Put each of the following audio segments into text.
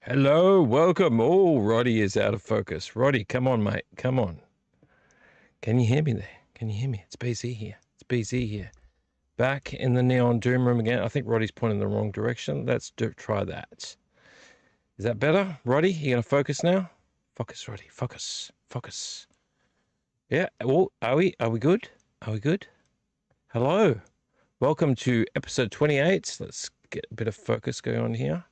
Hello, welcome. Oh, Roddy is out of focus. Roddy, come on, mate. Come on. Can you hear me there? Can you hear me? It's BZ here. It's BZ here. Back in the Neon Doom room again. I think Roddy's pointing in the wrong direction. Let's try that. Is that better? Roddy, you going to focus now? Focus, Roddy. Focus. Focus. Yeah. Oh, are we? Are we good? Are we good? Hello. Welcome to episode 28. Let's get a bit of focus going on here.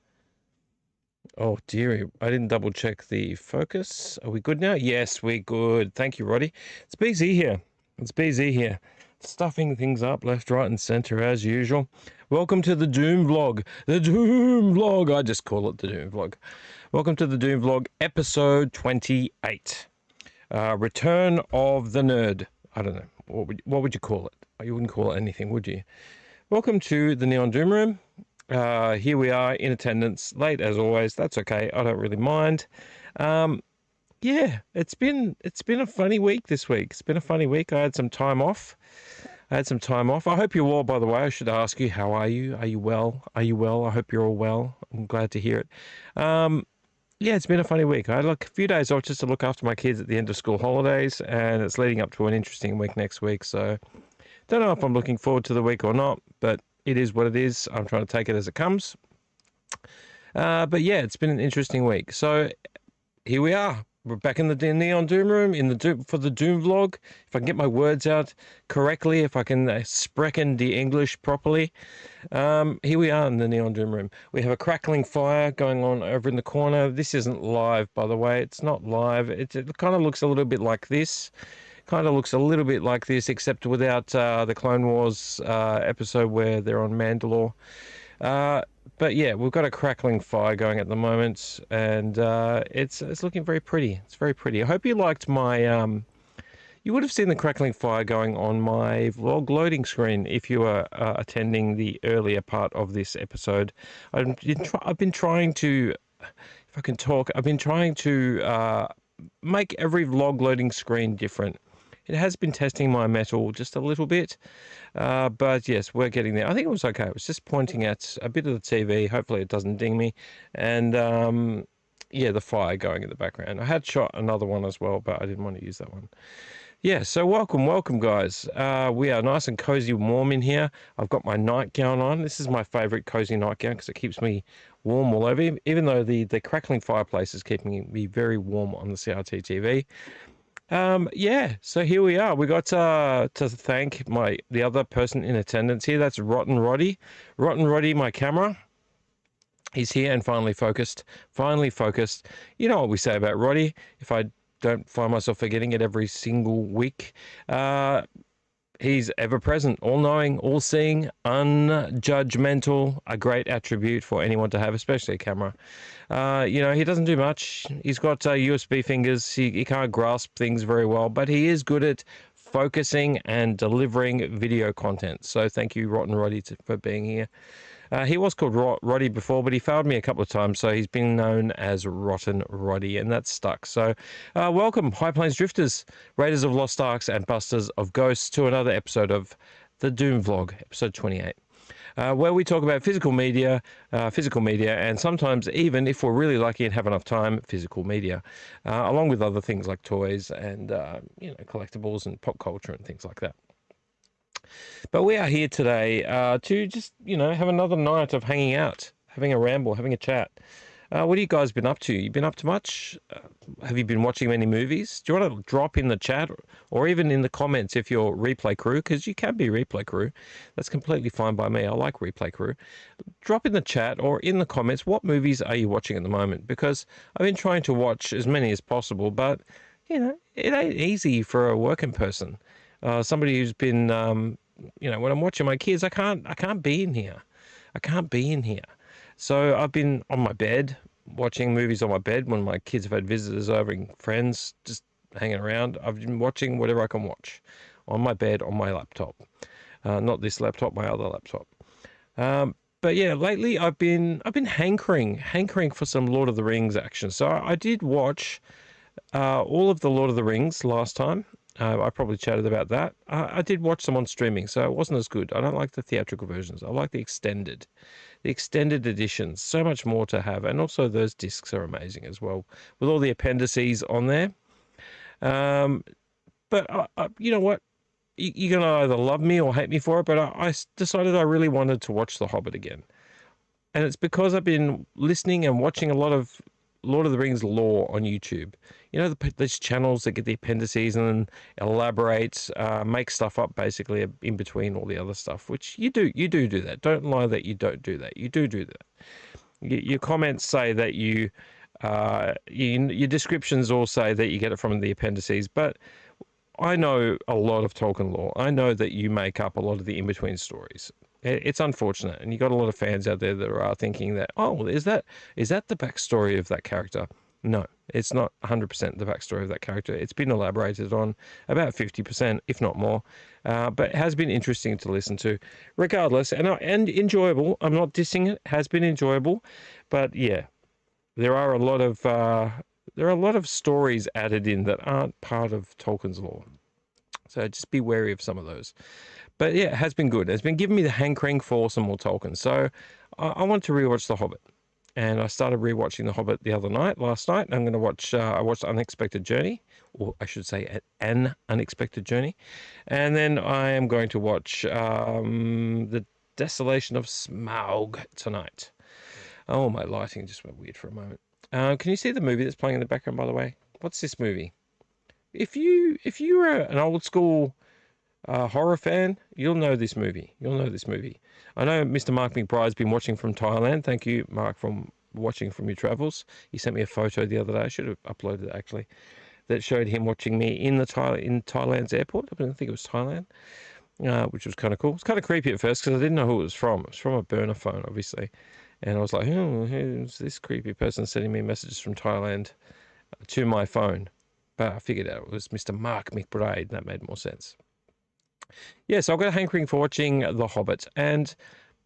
Oh, dearie. I didn't double check the focus. Are we good now? Yes, we're good. Thank you, Roddy. It's BZ here. It's BZ here. Stuffing things up left, right, and center as usual. Welcome to the Doom vlog. The Doom vlog. I just call it the Doom vlog. Welcome to the Doom vlog, episode 28. Return of the Nerd. I don't know. What would you call it? You wouldn't call it anything, would you? Welcome to the Neon Doom room. Here we are in attendance, late as always. That's okay. I don't really mind. Yeah, it's been a funny week this week. It's been a funny week. I had some time off. I hope you're well, by the way. I should ask you, how are you? Are you well? Are you well? I hope you're all well. I'm glad to hear it. Yeah, it's been a funny week. I had a few days off just to look after my kids at the end of school holidays, and it's leading up to an interesting week next week. So, don't know if I'm looking forward to the week or not, but it is what it is. I'm trying to take it as it comes. But yeah, it's been an interesting week. So here we are. We're back in the Neon Doom room for the Doom vlog. If I can get my words out correctly, if I can sprechen the English properly. Here we are in the Neon Doom room. We have a crackling fire going on over in the corner. This isn't live, by the way. It's not live. It kind of looks a little bit like this. Except without the Clone Wars episode where they're on Mandalore. But yeah, we've got a crackling fire going at the moment, and it's looking very pretty. It's very pretty. I hope you liked my. You would have seen the crackling fire going on my vlog loading screen if you were attending the earlier part of this episode. I've been trying to, if I can talk, I've been trying to make every vlog loading screen different. It has been testing my metal just a little bit, but yes, we're getting there. I think it was okay. It was just pointing at a bit of the TV. Hopefully it doesn't ding me. And yeah, the fire going in the background. I had shot another one as well, but I didn't want to use that one. Yeah, so welcome, guys. We are nice and cozy and warm in here. I've got my nightgown on. This is my favorite cozy nightgown because it keeps me warm all over, even though the crackling fireplace is keeping me very warm on the CRT TV. Yeah, so here we are. We got to thank the other person in attendance here. That's Rotten Roddy. Rotten Roddy, my camera. He's here and finally focused. You know what we say about Roddy. If I don't find myself forgetting it every single week. He's ever-present, all-knowing, all-seeing, unjudgmental, a great attribute for anyone to have, especially a camera. He doesn't do much. He's got USB fingers. He can't grasp things very well, but he is good at focusing and delivering video content. So thank you, Rotten Roddy, for being here. He was called Roddy before, but he failed me a couple of times, so he's been known as Rotten Roddy, and that's stuck. So welcome, High Plains Drifters, Raiders of Lost Arks, and Busters of Ghosts, to another episode of the Doom Vlog, episode 28, where we talk about physical media, and sometimes even, if we're really lucky and have enough time, physical media, along with other things like toys and collectibles and pop culture and things like that. But we are here today to just, have another night of hanging out, having a ramble, having a chat. What have you guys been up to? You been up to much? Have you been watching many movies? Do you want to drop in the chat or even in the comments if you're replay crew? Because you can be replay crew. That's completely fine by me. I like replay crew. Drop in the chat or in the comments, what movies are you watching at the moment? Because I've been trying to watch as many as possible, but, it ain't easy for a working person. Somebody who's been, when I'm watching my kids, I can't be in here. So I've been on my bed, watching movies on my bed when my kids have had visitors over and friends just hanging around. I've been watching whatever I can watch on my bed, on my laptop. Not this laptop, my other laptop. But yeah, lately I've been hankering for some Lord of the Rings action. So I did watch all of the Lord of the Rings last time. I probably chatted about that. I did watch them on streaming, so it wasn't as good. I don't like the theatrical versions. I like the extended editions. So much more to have, and also those discs are amazing as well, with all the appendices on there. Um, but you know what? You're gonna either love me or hate me for it. But I decided I really wanted to watch The Hobbit again, and it's because I've been listening and watching a lot of Lord of the Rings lore on YouTube. You know, these channels that get the appendices and then elaborate, make stuff up basically in between all the other stuff, which you do. You do that. Don't lie that you don't do that. You do that. Your comments say that your descriptions all say that you get it from the appendices, but I know a lot of Tolkien lore. I know that you make up a lot of the in-between stories. It's unfortunate, and you got a lot of fans out there that are thinking that, oh, well, is that the backstory of that character? No, it's not 100% the backstory of that character. It's been elaborated on about 50%, if not more. But it has been interesting to listen to, regardless, and enjoyable. I'm not dissing it. It has been enjoyable, but yeah, there are a lot of stories added in that aren't part of Tolkien's lore. So just be wary of some of those. But yeah, it has been good. It's been giving me the hankering for some more Tolkien. So I want to rewatch The Hobbit. And I started rewatching The Hobbit last night. I'm going to watch, I watched Unexpected Journey, or I should say An Unexpected Journey. And then I am going to watch The Desolation of Smaug tonight. Oh, my lighting just went weird for a moment. Can you see the movie that's playing in the background, by the way? What's this movie? If you're an old school horror fan, you'll know this movie. You'll know this movie. I know Mr. Mark McBride's been watching from Thailand. Thank you, Mark, from watching from your travels. He sent me a photo the other day. I should have uploaded it actually. That showed him watching me in Thailand's airport. I think it was Thailand, which was kind of cool. It's kind of creepy at first because I didn't know who it was from. It was from a burner phone, obviously. And I was like, oh, who's this creepy person sending me messages from Thailand to my phone? But I figured out it was Mr. Mark McBride. That made more sense. Yeah, so I've got a hankering for watching The Hobbit. And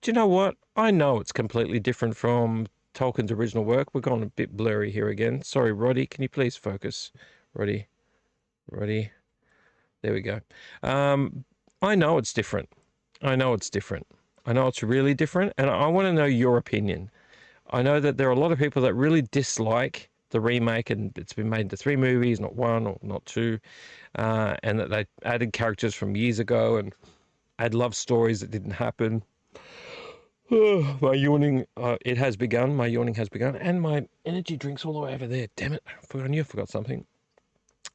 do you know what? I know it's completely different from Tolkien's original work. We're going a bit blurry here again. Sorry, Roddy. Can you please focus? Roddy. There we go. I know it's different. I know it's different. I know it's really different. And I want to know your opinion. I know that there are a lot of people that really dislike the remake, and it's been made into 3 movies, not 1 or not 2, and that they added characters from years ago and add love stories that didn't happen. My yawning, it has begun. My yawning has begun, and my energy drink's all the way over there. Damn it! I knew I forgot something.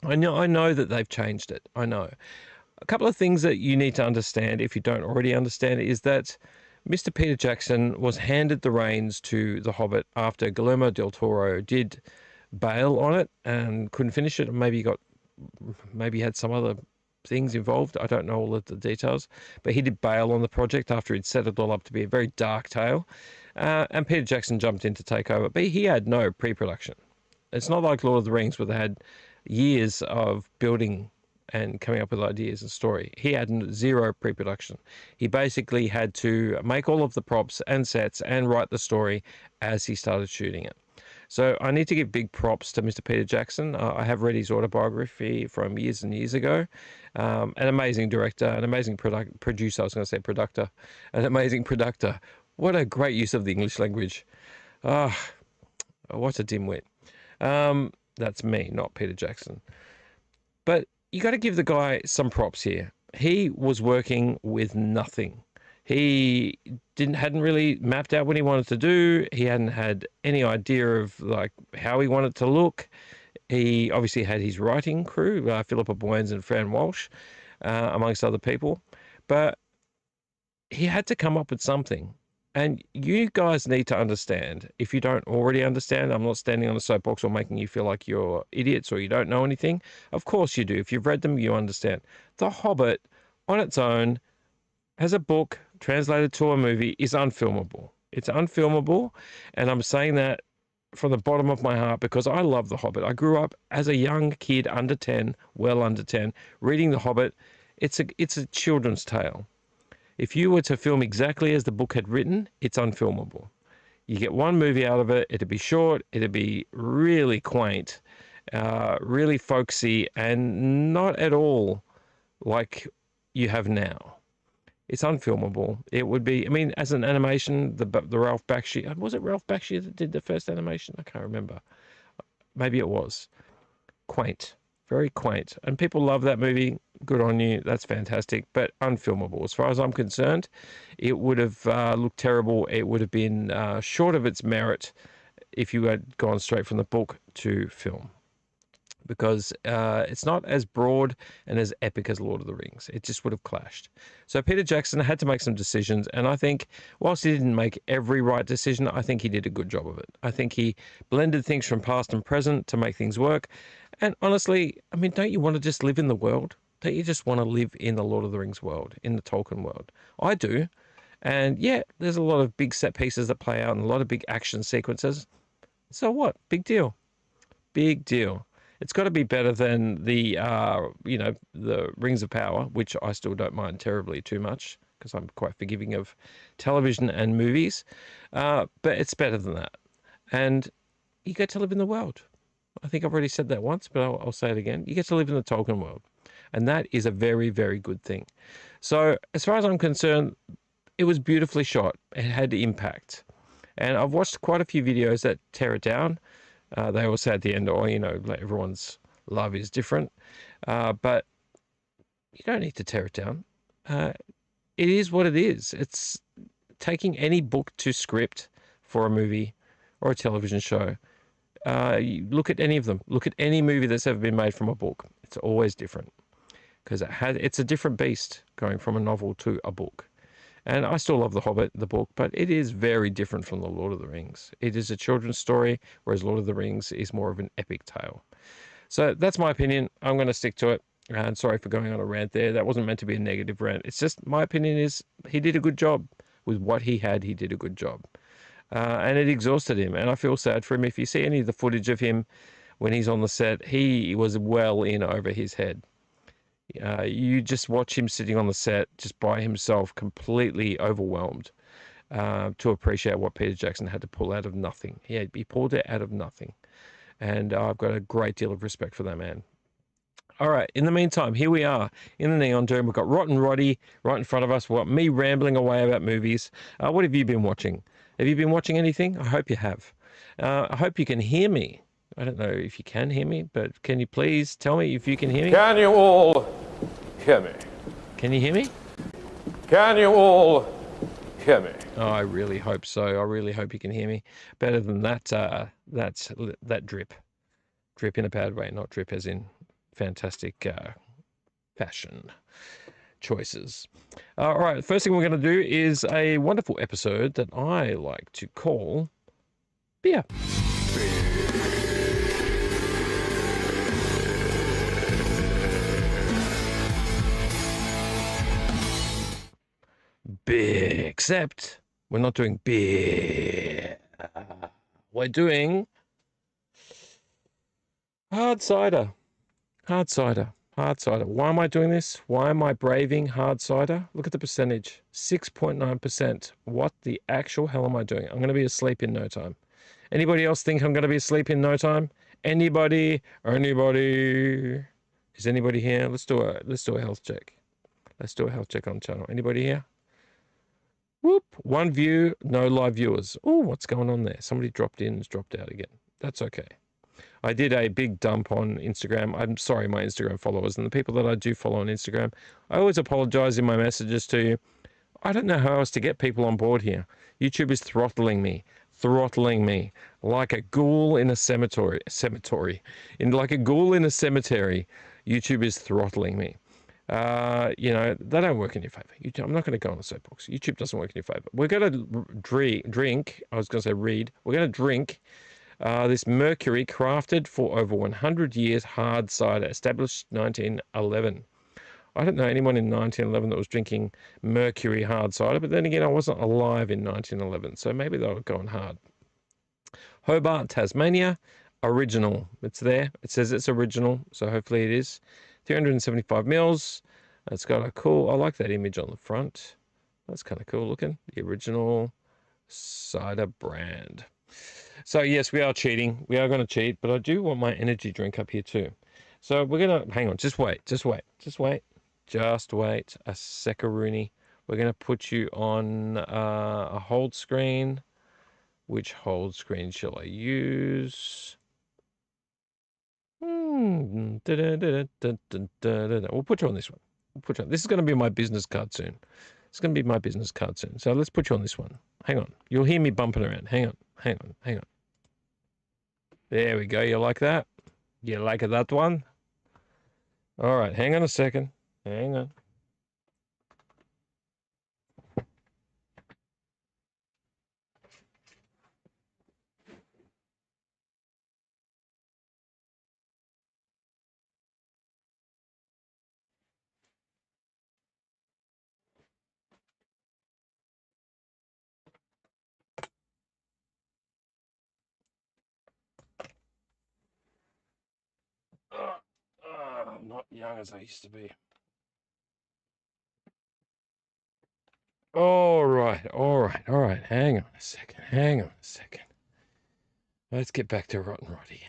I know that they've changed it. I know. A couple of things that you need to understand, if you don't already understand it, is that Mr. Peter Jackson was handed the reins to The Hobbit after Guillermo del Toro did bail on it and couldn't finish it. Maybe had some other things involved. I don't know all of the details, but he did bail on the project after he'd set it all up to be a very dark tale. And Peter Jackson jumped in to take over, but he had no pre-production. It's not like Lord of the Rings where they had years of building and coming up with ideas and story. He had 0 pre-production. He basically had to make all of the props and sets and write the story as he started shooting it. So I need to give big props to Mr. Peter Jackson. I have read his autobiography from years and years ago. An amazing director, an amazing producer. I was going to say productor, an amazing productor. What a great use of the English language. Ah, what a dimwit. That's me, not Peter Jackson. But you got to give the guy some props here. He was working with nothing. He hadn't really mapped out what he wanted to do. He hadn't had any idea of like how he wanted to look. He obviously had his writing crew, Philippa Boyens and Fran Walsh, amongst other people. But he had to come up with something. And you guys need to understand, if you don't already understand, I'm not standing on a soapbox or making you feel like you're idiots or you don't know anything. Of course you do. If you've read them, you understand. The Hobbit, on its own, as a book translated to a movie, is unfilmable. It's unfilmable, and I'm saying that from the bottom of my heart because I love The Hobbit. I grew up as a young kid, under 10, well under 10, reading The Hobbit. It's a children's tale. If you were to film exactly as the book had written, it's unfilmable. You get one movie out of it, it'd be short, it'd be really quaint, really folksy and not at all like you have now. It's unfilmable. It would be, I mean, as an animation, the Ralph Bakshi, was it Ralph Bakshi that did the first animation? I can't remember. Maybe it was. Quaint, very quaint. And people love that movie. Good on you. That's fantastic, but unfilmable. As far as I'm concerned, it would have looked terrible. It would have been short of its merit if you had gone straight from the book to film, because it's not as broad and as epic as Lord of the Rings. It just would have clashed. So Peter Jackson had to make some decisions, and I think whilst he didn't make every right decision, I think he did a good job of it. I think he blended things from past and present to make things work. And honestly, I mean, don't you want to just live in the world? Don't you just want to live in the Lord of the Rings world, in the Tolkien world? I do. And yeah, there's a lot of big set pieces that play out and a lot of big action sequences. So what? Big deal. Big deal. It's got to be better than the, the Rings of Power, which I still don't mind terribly too much because I'm quite forgiving of television and movies. But it's better than that. And you get to live in the world. I think I've already said that once, but I'll say it again. You get to live in the Tolkien world. And that is a very, very good thing. So as far as I'm concerned, it was beautifully shot. It had impact. And I've watched quite a few videos that tear it down. They all say at the end, oh, like everyone's love is different. But you don't need to tear it down. It is what it is. It's taking any book to script for a movie or a television show. You look at any of them. Look at any movie that's ever been made from a book. It's always different because it's a different beast going from a novel to a book. And I still love The Hobbit, the book, but it is very different from The Lord of the Rings. It is a children's story, whereas Lord of the Rings is more of an epic tale. So that's my opinion. I'm going to stick to it. And sorry for going on a rant there. That wasn't meant to be a negative rant. It's just my opinion is he did a good job with what he had. He did a good job. And it exhausted him. And I feel sad for him. If you see any of the footage of him when he's on the set, he was well in over his head. You just watch him sitting on the set just by himself, completely overwhelmed, to appreciate what Peter Jackson had to pull out of nothing. He pulled it out of nothing. And I've got a great deal of respect for that man. All right, in the meantime, here we are in the Neon Dome. We've got Rotten Roddy right in front of us. We've got me rambling away about movies. What have you been watching? Have you been watching anything? I hope you have. I hope you can hear me. I don't know if you can hear me, but can you please tell me if you can hear me? Can you all hear me? Can you hear me? Can you all hear me? Oh, I really hope so. I really hope you can hear me. Better than that, that drip. Drip in a bad way, not drip as in fantastic fashion choices. All right, first thing we're going to do is a wonderful episode that I like to call Beer. Beer, except we're not doing beer. We're doing hard cider. Hard cider. Hard cider. Why am I doing this? Why am I braving hard cider? Look at the percentage. 6.9%. What the actual hell am I doing? I'm going to be asleep in no time. Anybody else think I'm going to be asleep in no time? Anybody? Anybody? Is anybody here? Let's do a health check. Let's do a health check on the channel. Anybody here? Whoop. One view, no live viewers. Oh, what's going on there? Somebody dropped in and dropped out again. That's okay. I did a big dump on Instagram. I'm sorry, my Instagram followers and the people that I do follow on Instagram. I always apologize in my messages to you. I don't know how else to get people on board here. YouTube is throttling me like a ghoul in a cemetery. Like a ghoul in a cemetery. YouTube is throttling me. They don't work in your favor. I'm not going to go on a soapbox. YouTube doesn't work in your favor. We're going to drink. I was going to say read. We're going to drink this Mercury crafted for over 100 years hard cider, established 1911. I don't know anyone in 1911 that was drinking Mercury hard cider, but then again, I wasn't alive in 1911, so maybe they were going hard. Hobart, Tasmania, original. It's there. It says it's original, so hopefully it is. 375 mils. It's got a cool, I like that image on the front. That's kind of cool looking. The original cider brand. So yes, we are cheating. We are going to cheat, but I do want my energy drink up here too. So we're going to hang on. Just wait. Just wait. Just wait. Just wait a seckaroonie. We're going to put you on a hold screen. Which hold screen shall I use? We'll put you on this one. We'll put you on. This is going to be my business card soon. It's going to be my business card soon. So let's put you on this one. Hang on. You'll hear me bumping around. Hang on. Hang on. Hang on. There we go. You like that? You like that one? All right. Hang on a second. Hang on. I'm not young as I used to be. All right. All right. All right. Hang on a second. Hang on a second. Let's get back to Rotten Roddy.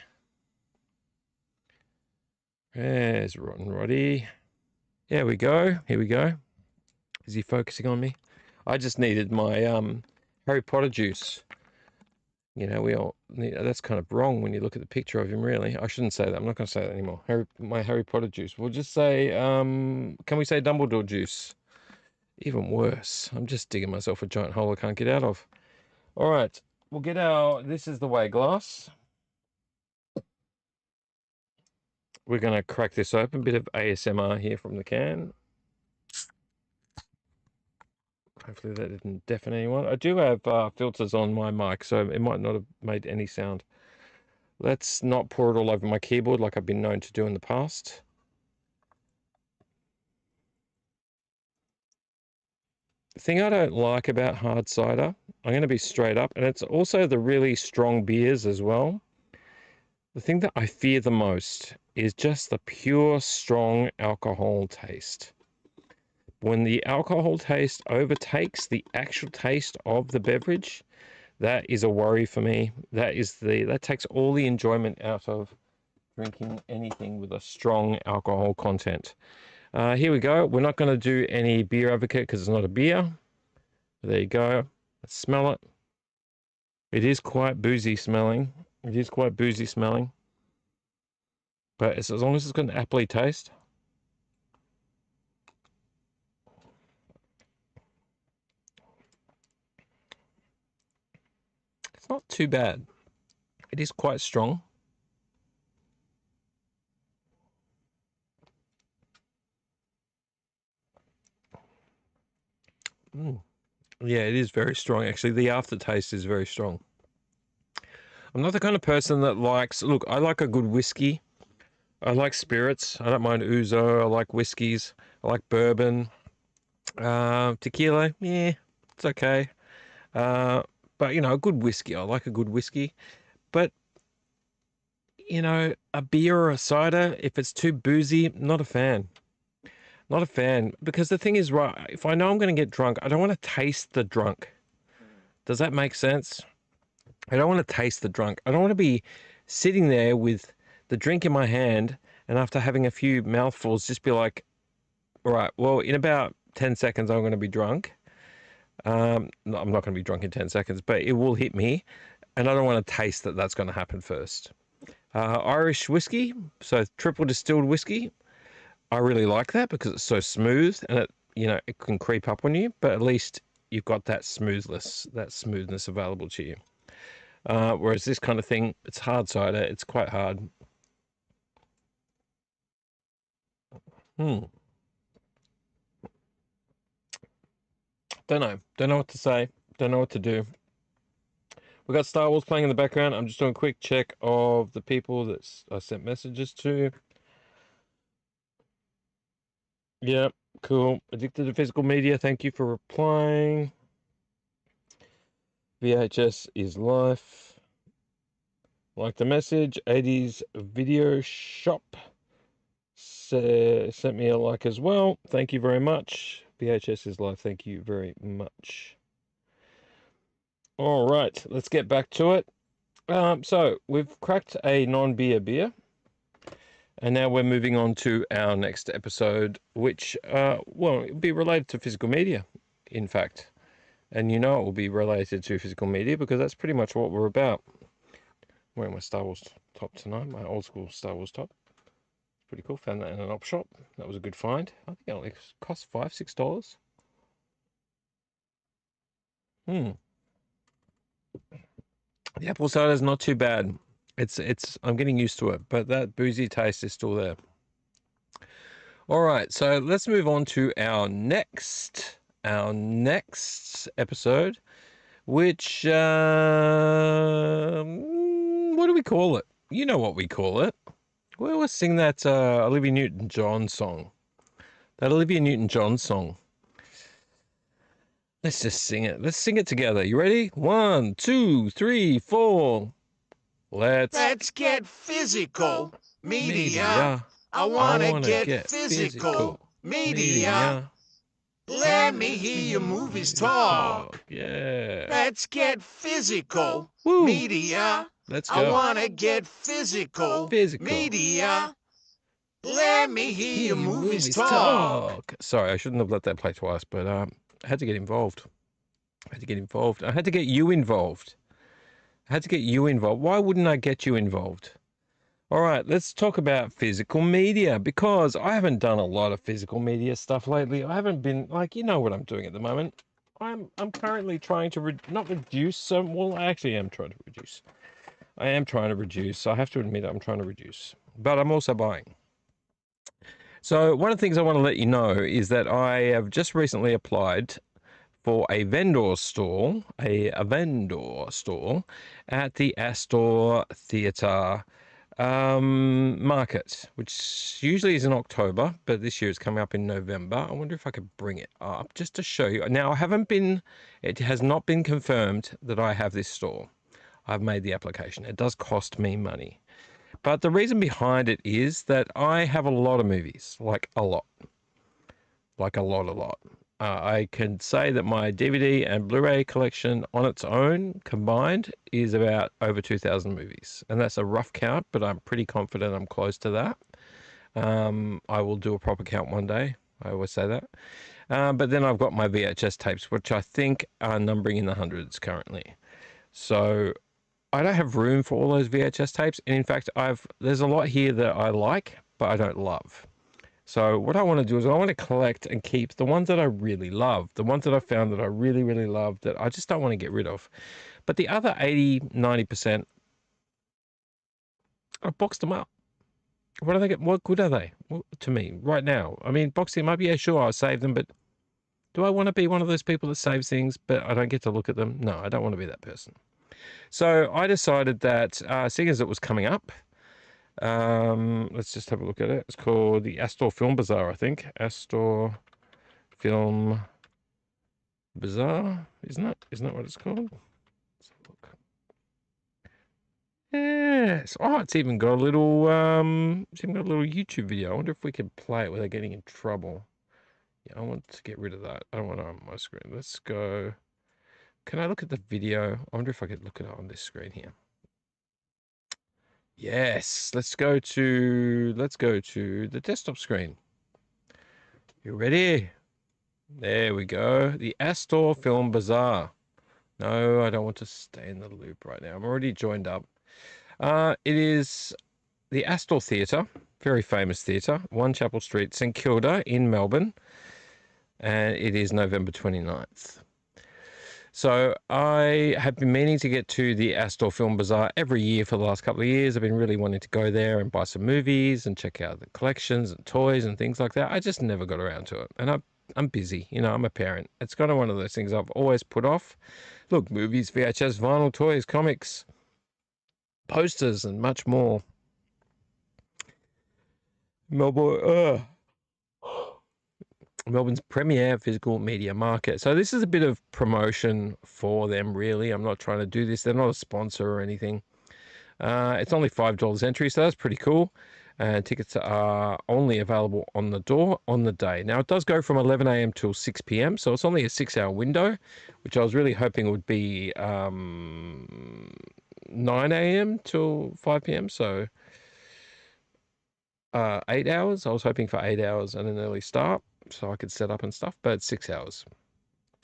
There's Rotten Roddy. There we go. Here we go. Is he focusing on me? I just needed my Harry Potter juice. You know, we all need, that's kind of wrong when you look at the picture of him, really. I shouldn't say that. I'm not going to say that anymore. My Harry Potter juice. We'll just say, can we say Dumbledore juice? Even worse. I'm just digging myself a giant hole I can't get out of. All right. We'll get this is the way glass. We're going to crack this open. Bit of ASMR here from the can. Hopefully that didn't deafen anyone. I do have filters on my mic, so it might not have made any sound. Let's not pour it all over my keyboard like I've been known to do in the past. The thing I don't like about hard cider, I'm going to be straight up, and it's also the really strong beers as well. The thing that I fear the most is just the pure, strong alcohol taste. When the alcohol taste overtakes the actual taste of the beverage, that is a worry for me. That takes all the enjoyment out of drinking anything with a strong alcohol content. Here we go. We're not going to do any beer advocate because it's not a beer. There you go. Let's smell it. It is quite boozy smelling. It is quite boozy smelling. But as long as it's got an appley taste. It's not too bad. It is quite strong. Yeah, it is very strong. Actually, the aftertaste is very strong. I'm not the kind of person that likes... Look, I like a good whiskey. I like spirits. I don't mind ouzo. I like whiskeys. I like bourbon. Tequila, yeah, it's okay. But, you know, a good whiskey. I like a good whiskey. But, you know, a beer or a cider, if it's too boozy, not a fan. Not a fan. Because the thing is, right, if I know I'm going to get drunk, I don't want to taste the drunk. Does that make sense? I don't want to taste the drunk. I don't want to be sitting there with the drink in my hand and after having a few mouthfuls, just be like, all right, well, in about 10 seconds, I'm going to be drunk. No, I'm not going to be drunk in 10 seconds, but it will hit me. And I don't want to taste that that's going to happen first. Irish whiskey, so triple distilled whiskey. I really like that because it's so smooth and it can creep up on you, but at least you've got that smoothness available to you. Whereas this kind of thing, it's hard cider. It's quite hard. Don't know. Don't know what to say. Don't know what to do. We got Star Wars playing in the background. I'm just doing a quick check of the people that I sent messages to. Yeah, cool. Addicted to physical media. Thank you for replying. VHS is life. Like the message. 80s video shop. Sent me a like as well. Thank you very much. VHS is live. Thank you very much. All right, let's get back to it. So we've cracked a non-beer beer, and now we're moving on to our next episode, which, well, it'll be related to physical media, in fact. And you know it will be related to physical media because that's pretty much what we're about. I'm wearing my Star Wars top tonight, my old school Star Wars top. It's pretty cool. Found that in an op shop. That was a good find. I think it only cost $5-6. Hmm. The apple cider is not too bad. It's I'm getting used to it, but that boozy taste is still there. All right, so let's move on to our next episode, which what do we call it? You know what we call it. We always sing that Olivia Newton-John song. That Olivia Newton-John song. Let's just sing it. Let's sing it together. You ready? 1, 2, 3, 4. Let's get physical. media. I wanna get physical. Media. Let me hear your movies talk. Yeah. Let's get physical. Woo. Media. Let's I go. wanna get physical. Physical. Media. Let me hear your movies talk. Sorry, I shouldn't have let that play twice, but I had to get involved. I had to get involved. I had to get you involved. Why wouldn't I get you involved? All right, let's talk about physical media because I haven't done a lot of physical media stuff lately. I haven't been you know what I'm doing at the moment. I'm currently trying to not reduce. Well, I actually am trying to reduce. I am trying to reduce. I have to admit I'm trying to reduce, but I'm also buying. So one of the things I want to let you know is that I have just recently applied for a vendor stall at the Astor Theatre market, which usually is in October, but this year it's coming up in November. I wonder if I could bring it up just to show you. Now, it has not been confirmed that I have this stall. I've made the application. It does cost me money. But the reason behind it is that I have a lot of movies, like a lot. I can say that my DVD and Blu-ray collection on its own combined is about over 2,000 movies. And that's a rough count, but I'm pretty confident I'm close to that. I will do a proper count one day. I always say that. But then I've got my VHS tapes, which I think are numbering in the hundreds currently. So I don't have room for all those VHS tapes. And in fact, there's a lot here that I like, but I don't love. So what I want to do is I want to collect and keep the ones that I really love, the ones that I found that I really, really love that I just don't want to get rid of. But the other 80, 90%, I've boxed them up. What do they get? What good are they to me right now? I mean, boxing them up, yeah, sure, I'll save them, but do I want to be one of those people that saves things, but I don't get to look at them? No, I don't want to be that person. So I decided that, seeing as it was coming up, let's just have a look at it. It's called the Astor Film Bazaar, I think. Astor Film Bazaar, isn't it? Isn't that what it's called? Let's have a look. Yes. Oh, it's even got a little YouTube video. I wonder if we could play it without getting in trouble. Yeah, I want to get rid of that. I don't want it on my screen. Let's go. Can I look at the video? I wonder if I could look at it on this screen here. Yes, let's go to the desktop screen. You ready? There we go. The Astor Film Bazaar. No, I don't want to stay in the loop right now. I'm already joined up. It is the Astor Theatre, very famous theatre, 1 Chapel Street, St Kilda in Melbourne. And it is November 29th. So I have been meaning to get to the Astor Film Bazaar every year for the last couple of years. I've been really wanting to go there and buy some movies and check out the collections and toys and things like that. I just never got around to it. And I'm busy. You know, I'm a parent. It's kind of one of those things I've always put off. Look, movies, VHS, vinyl, toys, comics, posters, and much more. Melbourne's premier physical media market. So this is a bit of promotion for them, really. I'm not trying to do this. They're not a sponsor or anything. It's only $5 entry, so that's pretty cool. And tickets are only available on the door on the day. Now, it does go from 11 a.m. till 6 p.m., so it's only a 6-hour window, which I was really hoping would be 9 a.m. till 5 p.m. So 8 hours. I was hoping for 8 hours and an early start so I could set up and stuff, but 6 hours.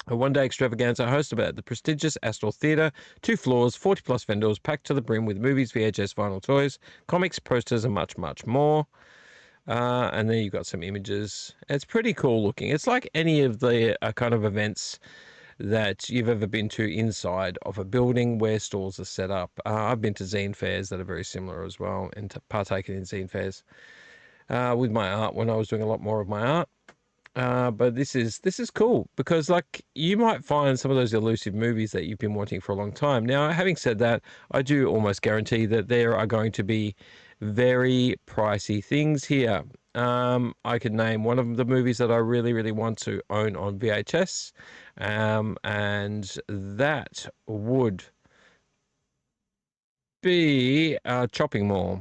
A one-day extravaganza hosted at the prestigious Astor Theatre, 2 floors, 40 plus vendors packed to the brim with movies, VHS, vinyl toys, comics, posters, and much, much more. And then you've got some images. It's pretty cool looking. It's like any of the kind of events that you've ever been to inside of a building where stalls are set up. I've been to zine fairs that are very similar as well, and partaken in zine fairs with my art when I was doing a lot more of my art. But this is cool because, like, you might find some of those elusive movies that you've been wanting for a long time. Now, having said that, I do almost guarantee that there are going to be very pricey things here. I could name one of the movies that I really, really want to own on VHS, and that would be Chopping Mall.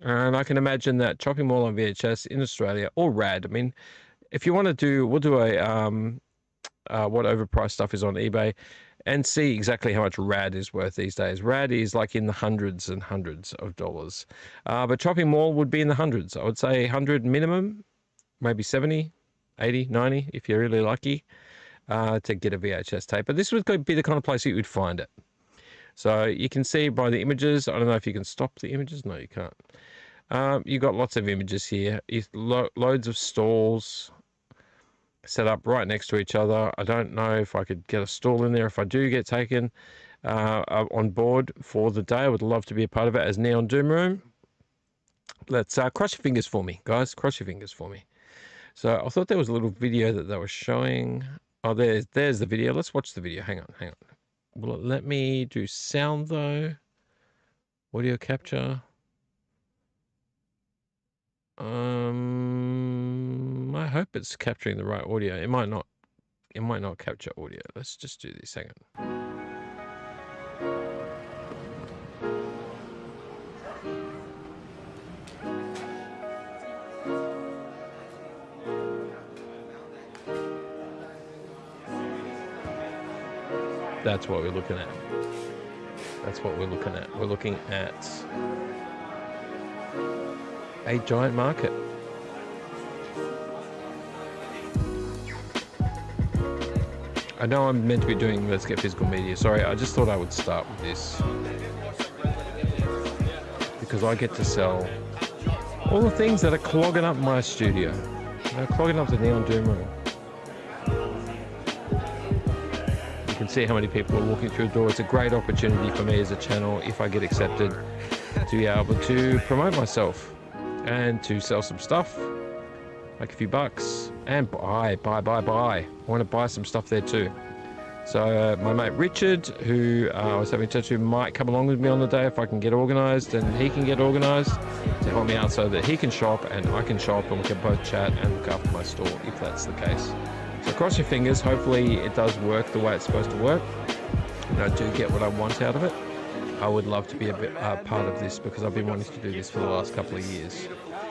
And I can imagine that Chopping Mall on VHS in Australia, or RAD. I mean, if you want to do, we'll do a what overpriced stuff is on eBay and see exactly how much RAD is worth these days. RAD is like in the hundreds and hundreds of dollars. But Chopping Mall would be in the hundreds. I would say 100 minimum, maybe 70, 80, 90 if you're really lucky to get a VHS tape. But this would be the kind of place that you would find it. So you can see by the images, I don't know if you can stop the images. No, you can't. You've got lots of images here. Loads of stalls set up right next to each other. I don't know if I could get a stall in there. If I do get taken on board for the day, I would love to be a part of it as Neon Doom Room. Let's cross your fingers for me, guys. Cross your fingers for me. So I thought there was a little video that they were showing. Oh, there's the video. Let's watch the video. Hang on. Will it let me do sound though? Audio capture. I hope it's capturing the right audio. It might not capture audio. Let's just do this. Hang on. That's what we're looking at. That's what we're looking at. We're looking at a giant market. I know I'm meant to be doing Let's Get Physical Media. Sorry, I just thought I would start with this because I get to sell all the things that are clogging up my studio. They're clogging up the Neon Doom Room. You can see how many people are walking through the door. It's a great opportunity for me as a channel, if I get accepted, to be able to promote myself and to sell some stuff, like a few bucks, and buy. I want to buy some stuff there too. So my mate Richard, who I was having touch with, might come along with me on the day if I can get organised and he can get organised to help me out so that he can shop and I can shop and we can both chat and look after my store if that's the case. So cross your fingers, hopefully it does work the way it's supposed to work and I do get what I want out of it. I would love to be a part of this because I've been wanting to do this for the last couple of years.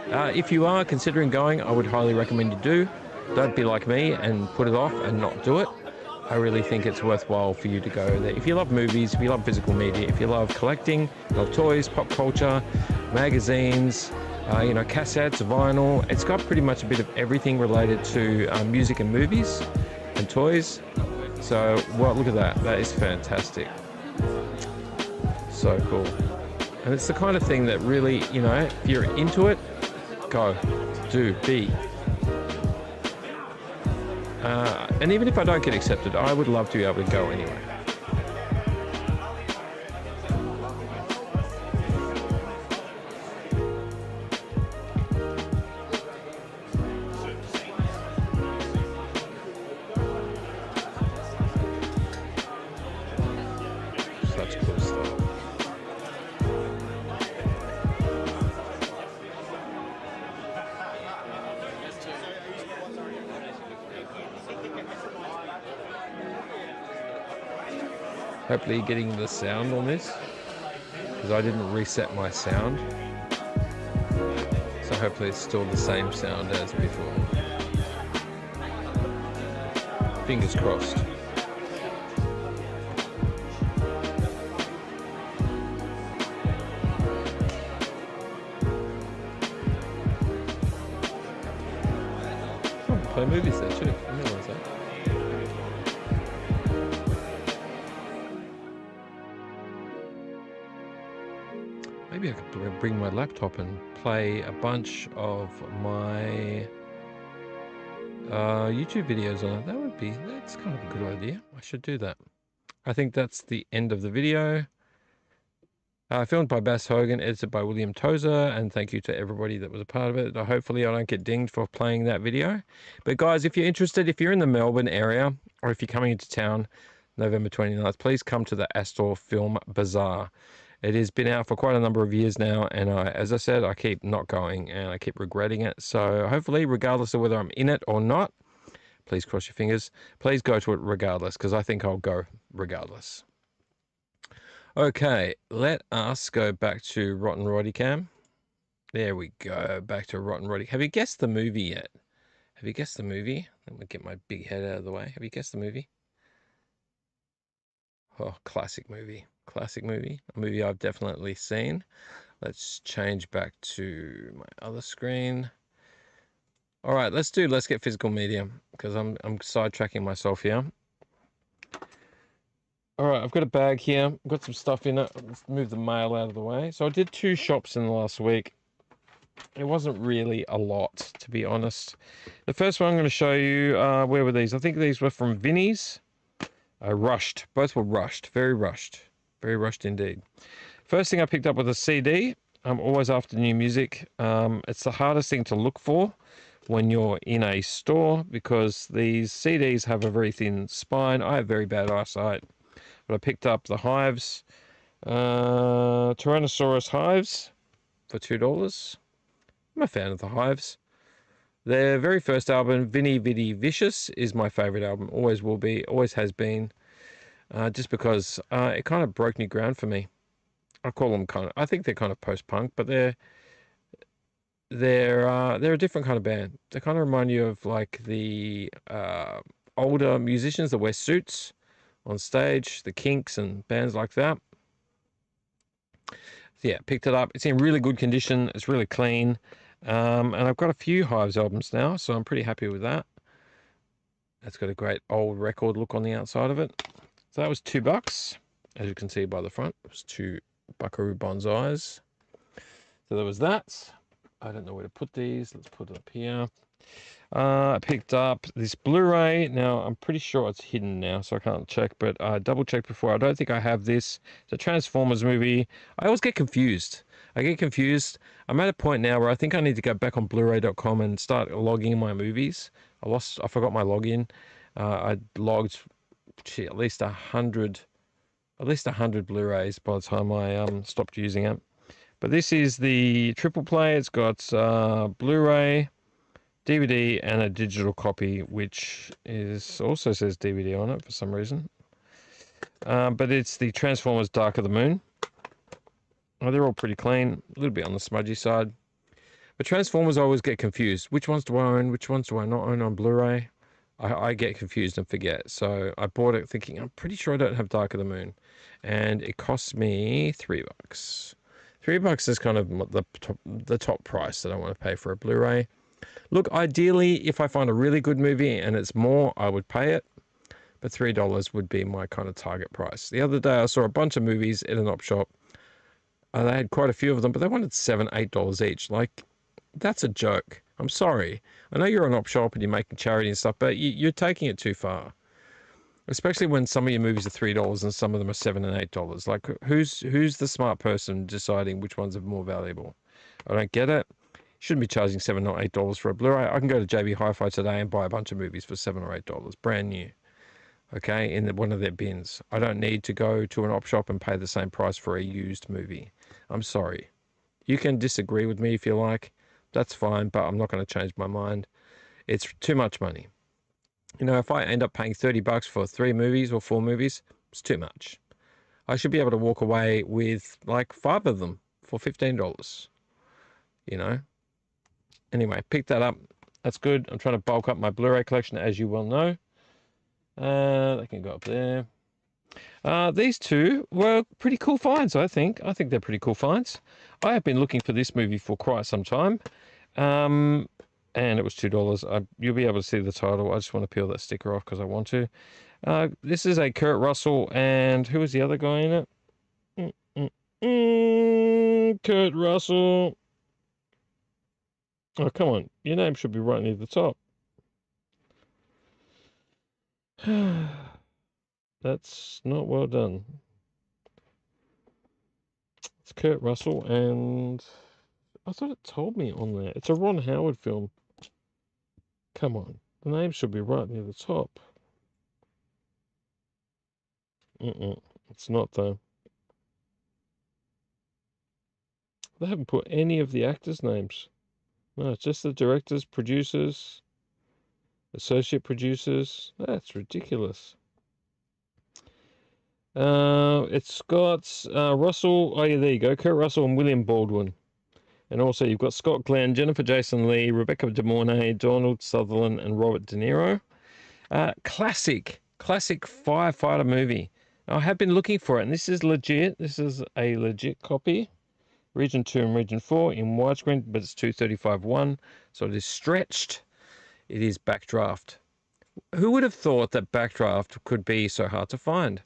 If you are considering going, I would highly recommend you do. Don't be like me and put it off and not do it. I really think it's worthwhile for you to go there. If you love movies, if you love physical media, if you love collecting, love toys, pop culture, magazines, cassettes, vinyl, it's got pretty much a bit of everything related to music and movies and toys. So, well, look at that. That is fantastic. So cool. And it's the kind of thing that really, if you're into it, go, do, be. And even if I don't get accepted, I would love to be able to go anyway. Such cool stuff. Hopefully you're getting the sound on this, because I didn't reset my sound. So hopefully it's still the same sound as before. Fingers crossed. play movies there too. I didn't realize that. Maybe I could bring my laptop and play a bunch of my YouTube videos on it. That's kind of a good idea. I should do that. I think that's the end of the video. Filmed by Bass Hogan, edited by William Tozer, and thank you to everybody that was a part of it. Hopefully I don't get dinged for playing that video. But guys, if you're interested, if you're in the Melbourne area, or if you're coming into town November 29th, please come to the Astor Film Bazaar. It has been out for quite a number of years now, and as I said, I keep not going, and I keep regretting it. So hopefully, regardless of whether I'm in it or not, please cross your fingers. Please go to it regardless, because I think I'll go regardless. Okay, let us go back to Rotten Roddy Cam. There we go, back to Rotten Roddy. Have you guessed the movie yet? Have you guessed the movie? Let me get my big head out of the way. Have you guessed the movie? Oh, classic movie. Classic movie. A movie I've definitely seen. Let's change back to my other screen. All right, let's get physical media, because I'm sidetracking myself here. All right, I've got a bag here. I've got some stuff in it. Let's move the mail out of the way. So I did 2 shops in the last week. It wasn't really a lot, to be honest. The first one I'm going to show you, where were these? I think these were from Vinnie's. Rushed. Both were rushed. Very rushed. Very rushed indeed. First thing I picked up was a CD. I'm always after new music. It's the hardest thing to look for when you're in a store, because these CDs have a very thin spine. I have very bad eyesight. But I picked up the Hives, Tyrannosaurus Hives for $2. I'm a fan of the Hives. Their very first album, Vinny Viddy Vicious, is my favorite album. Always will be, always has been. Just because it kind of broke new ground for me. I call them I think they're kind of post-punk, but they're a different kind of band. They kind of remind you of like the older musicians that wear suits on stage, the Kinks and bands like that. So yeah, picked it up. It's in really good condition. It's really clean. And I've got a few Hives albums now, so I'm pretty happy with that. It's got a great old record look on the outside of it. So that was $2, as you can see by the front. It was 2 Buckaroo Bonsais. So there was that. I don't know where to put these. Let's put it up here. I picked up this Blu-ray. Now, I'm pretty sure it's hidden now, so I can't check, but I double-checked before. I don't think I have this. It's a Transformers movie. I always get confused. I'm at a point now where I think I need to go back on Blu-ray.com and start logging my movies. I forgot my login. I logged at least 100 Blu-rays by the time I stopped using it. But this is the triple play. It's got Blu-ray, DVD, and a digital copy, which also says DVD on it for some reason. But it's the Transformers Dark of the Moon. Oh, they're all pretty clean, a little bit on the smudgy side. But Transformers, I always get confused. Which ones do I own? Which ones do I not own on Blu-ray? I get confused and forget. So I bought it thinking, I'm pretty sure I don't have Dark of the Moon. And it cost me $3. $3 is kind of the top price that I want to pay for a Blu-ray. Look, ideally, if I find a really good movie and it's more, I would pay it. But $3 would be my kind of target price. The other day, I saw a bunch of movies in an op shop. They had quite a few of them, but they wanted $7, $8 each. Like, that's a joke. I'm sorry. I know you're an op shop and you're making charity and stuff, but you're taking it too far. Especially when some of your movies are $3 and some of them are $7 and $8. Like, who's the smart person deciding which ones are more valuable? I don't get it. Shouldn't be charging $7 or $8 for a Blu-ray. I can go to JB Hi-Fi today and buy a bunch of movies for $7 or $8, brand new. Okay, in one of their bins. I don't need to go to an op shop and pay the same price for a used movie. I'm sorry. You can disagree with me if you like. That's fine, but I'm not going to change my mind. It's too much money. You know, if I end up paying $30 for 3 movies or 4 movies, it's too much. I should be able to walk away with like 5 of them for $15. You know? Anyway, pick that up. That's good. I'm trying to bulk up my Blu-ray collection, as you well know. They can go up there. These two were pretty cool finds, I think. I think they're pretty cool finds. I have been looking for this movie for quite some time. and it was $2. You'll be able to see the title. I just want to peel that sticker off because I want to. This is a Kurt Russell, and who was the other guy in it? Kurt Russell. Oh, come on. Your name should be right near the top. That's not well done. It's Kurt Russell, and I thought it told me on there. It's a Ron Howard film. Come on. The name should be right near the top. It's not, though. They haven't put any of the actors' names. No, it's just the directors, producers, associate producers. That's ridiculous. It's got Russell. Oh, yeah, there you go. Kurt Russell and William Baldwin. And also you've got Scott Glenn, Jennifer Jason Leigh, Rebecca De Mornay, Donald Sutherland, and Robert De Niro. Classic firefighter movie. I have been looking for it, and this is legit. This is a legit copy. Region 2 and Region 4 in widescreen, but it's 235/1, so it is stretched. It is backdraft. Who would have thought that backdraft could be so hard to find?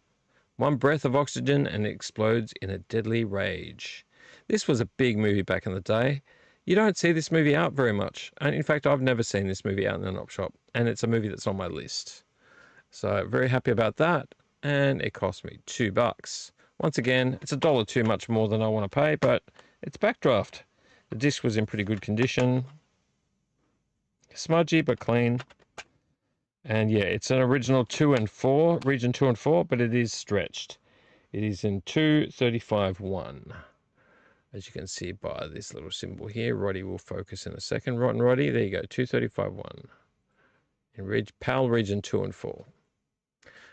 One breath of oxygen and it explodes in a deadly rage. This was a big movie back in the day. You don't see this movie out very much. And in fact, I've never seen this movie out in an op shop. And it's a movie that's on my list. So very happy about that. And it cost me $2. Once again, it's $1 too much more than I want to pay, but it's backdraft. The disc was in pretty good condition. Smudgy, but clean. And yeah, it's an original 2 and 4, Region 2 and 4, but it is stretched. It is in 235/1. As you can see by this little symbol here. Roddy will focus in a second. Rotten Roddy, there you go, 235/1. In PAL Region 2 and 4.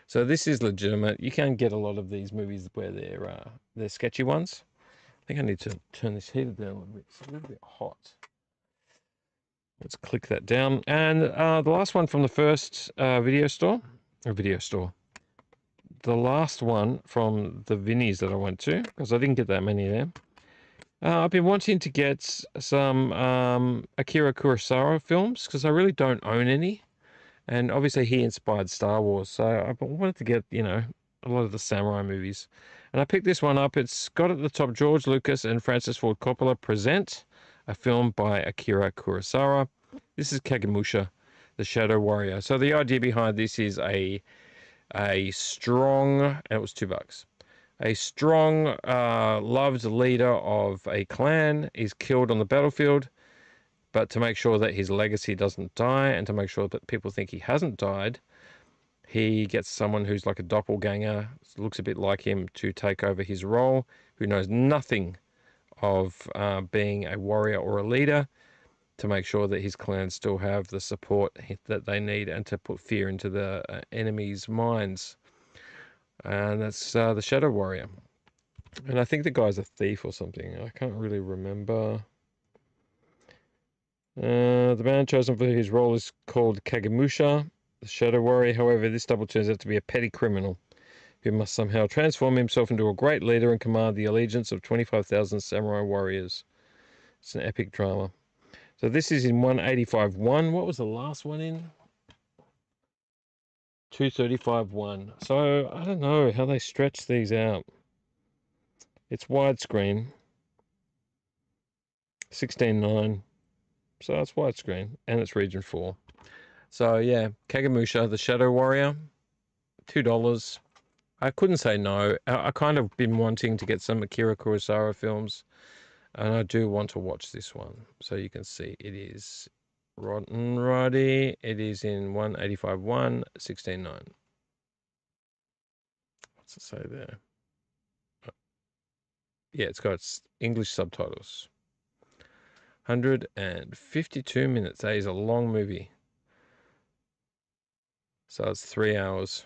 So this is legitimate. You can get a lot of these movies where they're sketchy ones. I think I need to turn this heater down a little bit. It's a little bit hot. Let's click that down. And the last one from the first video store. The last one from the Vinnies that I went to, because I didn't get that many there. I've been wanting to get some Akira Kurosawa films, because I really don't own any. And obviously he inspired Star Wars, so I wanted to get, a lot of the samurai movies. And I picked this one up. It's got at the top George Lucas and Francis Ford Coppola present a film by Akira Kurosawa. This is Kagemusha, the Shadow Warrior. So the idea behind this is a strong, and it was $2. A strong, loved leader of a clan is killed on the battlefield. But to make sure that his legacy doesn't die and to make sure that people think he hasn't died, he gets someone who's like a doppelganger, looks a bit like him, to take over his role, who knows nothing of being a warrior or a leader, to make sure that his clan still have the support that they need and to put fear into the enemy's minds. And that's the Shadow Warrior. And I think the guy's a thief or something. I can't really remember. The man chosen for his role is called Kagemusha, the Shadow Warrior. However, this double turns out to be a petty criminal who must somehow transform himself into a great leader and command the allegiance of 25,000 samurai warriors. It's an epic drama. So this is in 185/1. What was the last one in? 235/1. So I don't know how they stretch these out. It's widescreen. 16:9. So it's widescreen, and it's Region 4. So yeah, Kagemusha, the Shadow Warrior, $2. I couldn't say no. I kind of been wanting to get some Akira Kurosawa films, and I do want to watch this one. So you can see it is Rotten Roddy. It is in 185/1, 16:9. What's it say there? Yeah, it's got English subtitles. 152 minutes. That is a long movie. So it's 3 hours.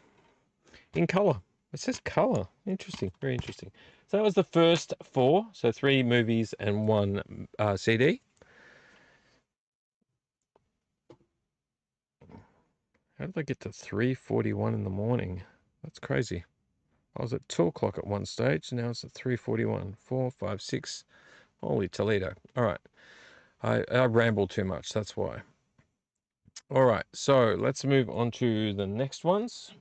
In color. It says color. Interesting. Very interesting. So that was the first 4. So 3 movies and 1 CD. How did I get to 3:41 in the morning? That's crazy. I was at 2 o'clock at one stage. Now it's at 3:41. 4, 5, 6. Holy Toledo. All right. I ramble too much. That's why. All right, so let's move on to the next ones.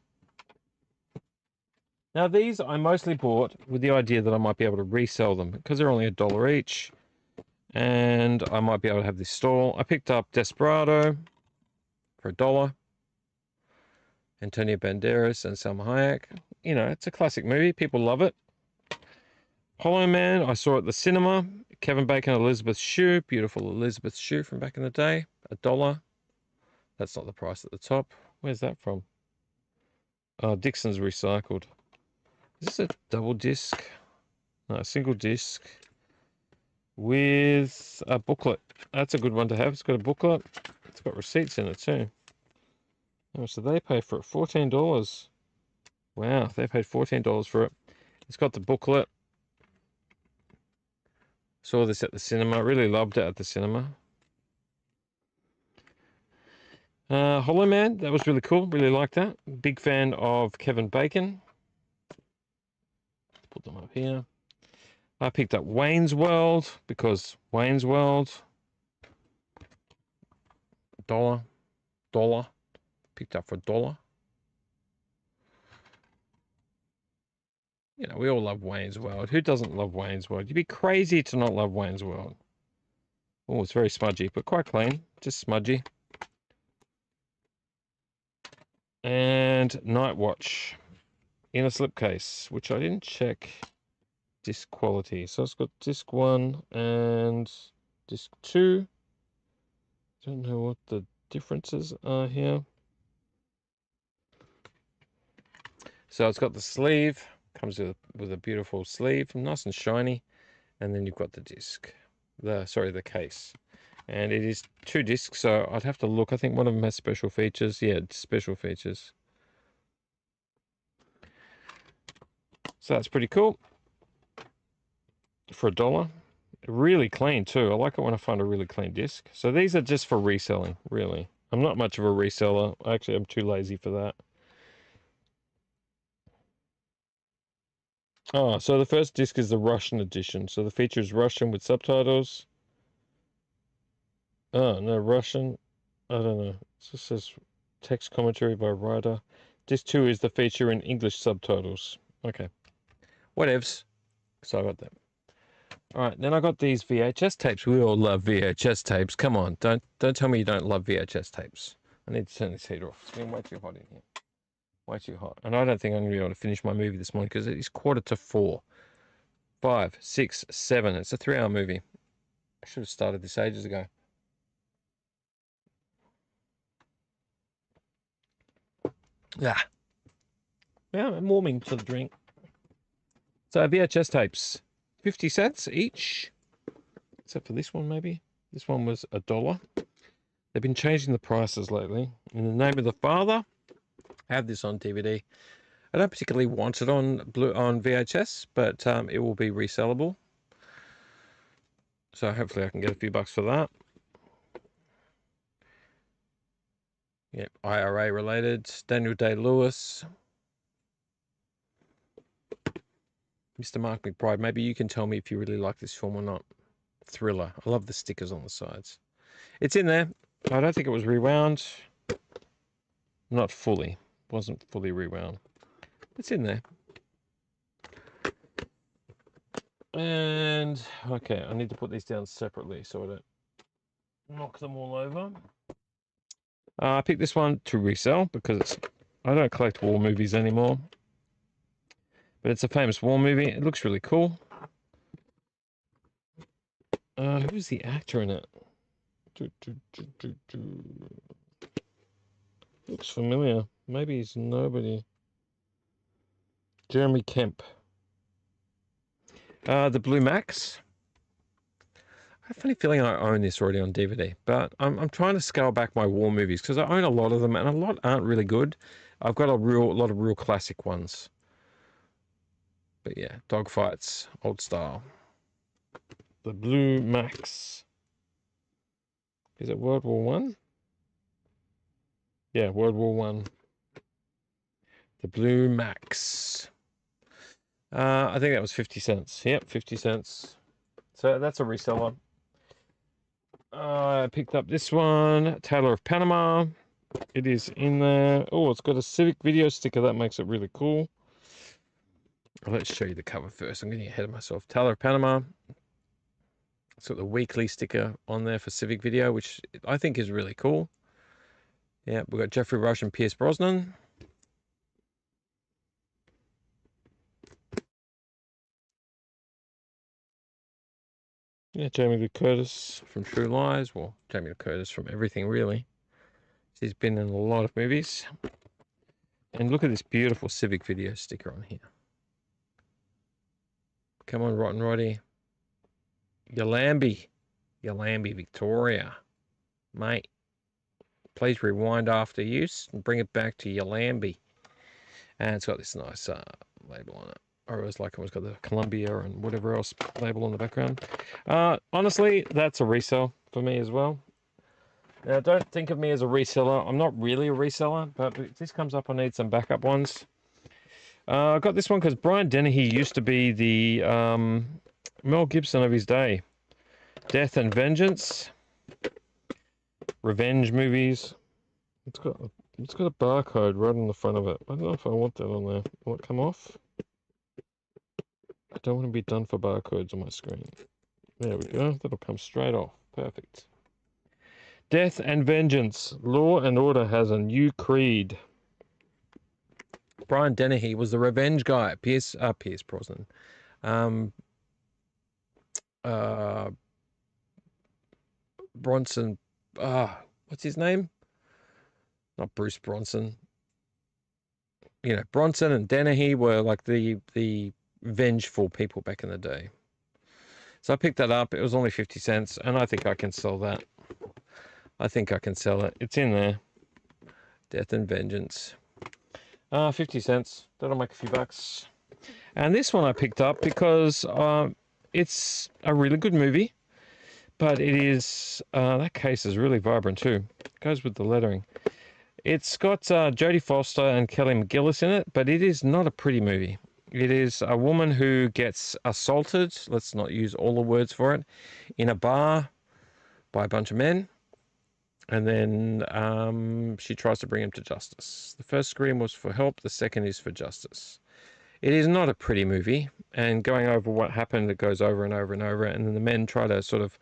Now, these I mostly bought with the idea that I might be able to resell them because they're only $1 each, and I might be able to have this stall. I picked up Desperado for $1. Antonio Banderas and Salma Hayek. You know, it's a classic movie. People love it. Hollow Man, I saw at the cinema. Kevin Bacon, Elizabeth Shue. Beautiful Elizabeth Shue from back in the day. $1. That's not the price at the top. Where's that from? Oh, Dixon's Recycled. Is this a double disc? No, a single disc with a booklet. That's a good one to have. It's got a booklet. It's got receipts in it too. Oh, so they pay for it $14. Wow, they paid $14 for it. It's got the booklet. Saw this at the cinema. Really loved it at the cinema. Hollow Man, that was really cool. Really liked that. Big fan of Kevin Bacon. Let's put them up here. I picked up Wayne's World because Wayne's World. $1. Picked up for $1. You know, we all love Wayne's World. Who doesn't love Wayne's World? You'd be crazy to not love Wayne's World. Oh, it's very smudgy, but quite clean. Just smudgy. And Night Watch in a slipcase, which I didn't check disc quality. So it's got disc 1 and disc 2. Don't know what the differences are here. So it's got the sleeve. Comes with a beautiful sleeve, nice and shiny. And then you've got the disc. The case. And it is 2 discs, so I'd have to look. I think one of them has special features. Yeah, special features. So that's pretty cool. For $1. Really clean too. I like it when I find a really clean disc. So these are just for reselling, really. I'm not much of a reseller. Actually, I'm too lazy for that. Oh, so the first disc is the Russian edition. So the feature is Russian with subtitles. Oh, no, Russian. I don't know. It just says text commentary by writer. Disc 2 is the feature in English subtitles. Okay. Whatevs. So I got that. All right, then I got these VHS tapes. We all love VHS tapes. Come on, don't tell me you don't love VHS tapes. I need to turn this heater off. It's been way too hot in here. Way too hot. And I don't think I'm going to be able to finish my movie this morning because it is 4:45. 5, 6, 7. It's a 3-hour movie. I should have started this ages ago. Yeah. Yeah, I'm warming to the drink. So VHS tapes, 50 cents each. Except for this one, maybe. This one was $1. They've been changing the prices lately. In the Name of the Father, I have this on DVD. I don't particularly want it on VHS, but it will be resellable. So hopefully I can get a few bucks for that. Yep, IRA related. Daniel Day-Lewis. Mr. Mark McBride. Maybe you can tell me if you really like this film or not. Thriller. I love the stickers on the sides. It's in there. I don't think it was rewound. Not fully. Wasn't fully rewound. It's in there. And, okay, I need to put these down separately so I don't knock them all over. I picked this one to resell because I don't collect war movies anymore. But it's a famous war movie. It looks really cool. Who's the actor in it? Looks familiar. Maybe he's nobody. Jeremy Kemp. The Blue Max. I have a funny feeling I own this already on DVD, but I'm trying to scale back my war movies because I own a lot of them and a lot aren't really good. I've got a lot of real classic ones. But yeah, dogfights, old style. The Blue Max. Is it World War One? Yeah, World War One. The Blue Max. I think that was 50 cents. Yep, 50 cents. So that's a reseller. I picked up this one, Taylor of Panama. It is in there. Oh, it's got a Civic video sticker. That makes it really cool. Let's show you the cover first. I'm getting ahead of myself. Taylor of Panama. It's got the weekly sticker on there for Civic Video, which I think is really cool. Yeah, we've got Jeffrey Rush and Pierce Brosnan. Yeah, Jamie Lee Curtis from True Lies. Well, Jamie Lee Curtis from everything, really. She's been in a lot of movies. And look at this beautiful Civic Video sticker on here. Come on, Rotten Roddy. Yallambie, Victoria. Mate, please rewind after use and bring it back to Yallambie. And it's got this nice label on it. I always like it. It's got the Columbia and whatever else label on the background. Honestly, that's a resell for me as well. Now, don't think of me as a reseller. I'm not really a reseller, but if this comes up, I need some backup ones. I got this one because Brian Dennehy used to be the Mel Gibson of his day. Death and Vengeance. Revenge movies. It's got a barcode right on the front of it. I don't know if I want that on there. Will it come off? I don't want to be done for barcodes on my screen. There we go. That'll come straight off. Perfect. Death and Vengeance. Law and Order has a new creed. Brian Dennehy was the revenge guy. Pierce Brosnan. Bronson. What's his name? Not Bruce Bronson. You know, Bronson and Dennehy were like the vengeful people back in the day. So I picked that up. It was only 50 cents, and I think I can sell that. I think I can sell it. It's in there. Death and Vengeance. 50 cents. That'll make a few bucks. And this one I picked up because it's a really good movie, but it is, that case is really vibrant too. It goes with the lettering. It's got Jodie Foster and Kelly McGillis in it, but it is not a pretty movie. It is a woman who gets assaulted, let's not use all the words for it, in a bar by a bunch of men. And then she tries to bring him to justice. The first scream was for help. The second is for justice. It is not a pretty movie. And going over what happened, it goes over and over and over. And then the men try to sort of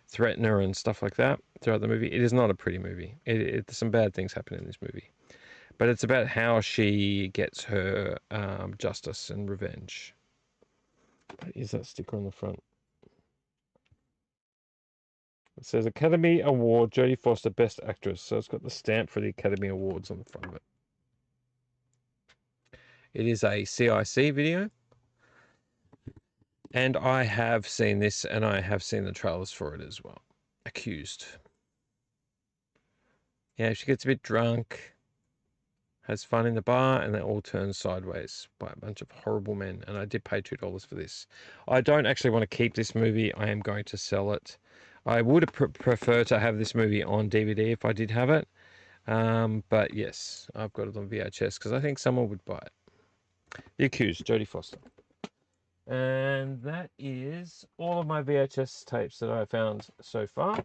threaten her and stuff like that throughout the movie. It is not a pretty movie. Some bad things happen in this movie. But it's about how she gets her justice and revenge. What is that sticker on the front? It says Academy Award, Jodie Foster, Best Actress. So it's got the stamp for the Academy Awards on the front of it. It is a CIC video. And I have seen this, and I have seen the trailers for it as well. Accused. Yeah, she gets a bit drunk, has fun in the bar, and then all turns sideways by a bunch of horrible men. And I did pay $2 for this. I don't actually want to keep this movie. I am going to sell it. I would prefer to have this movie on DVD if I did have it. But yes, I've got it on VHS because I think someone would buy it. The Accused, Jodie Foster. And that is all of my VHS tapes that I found so far.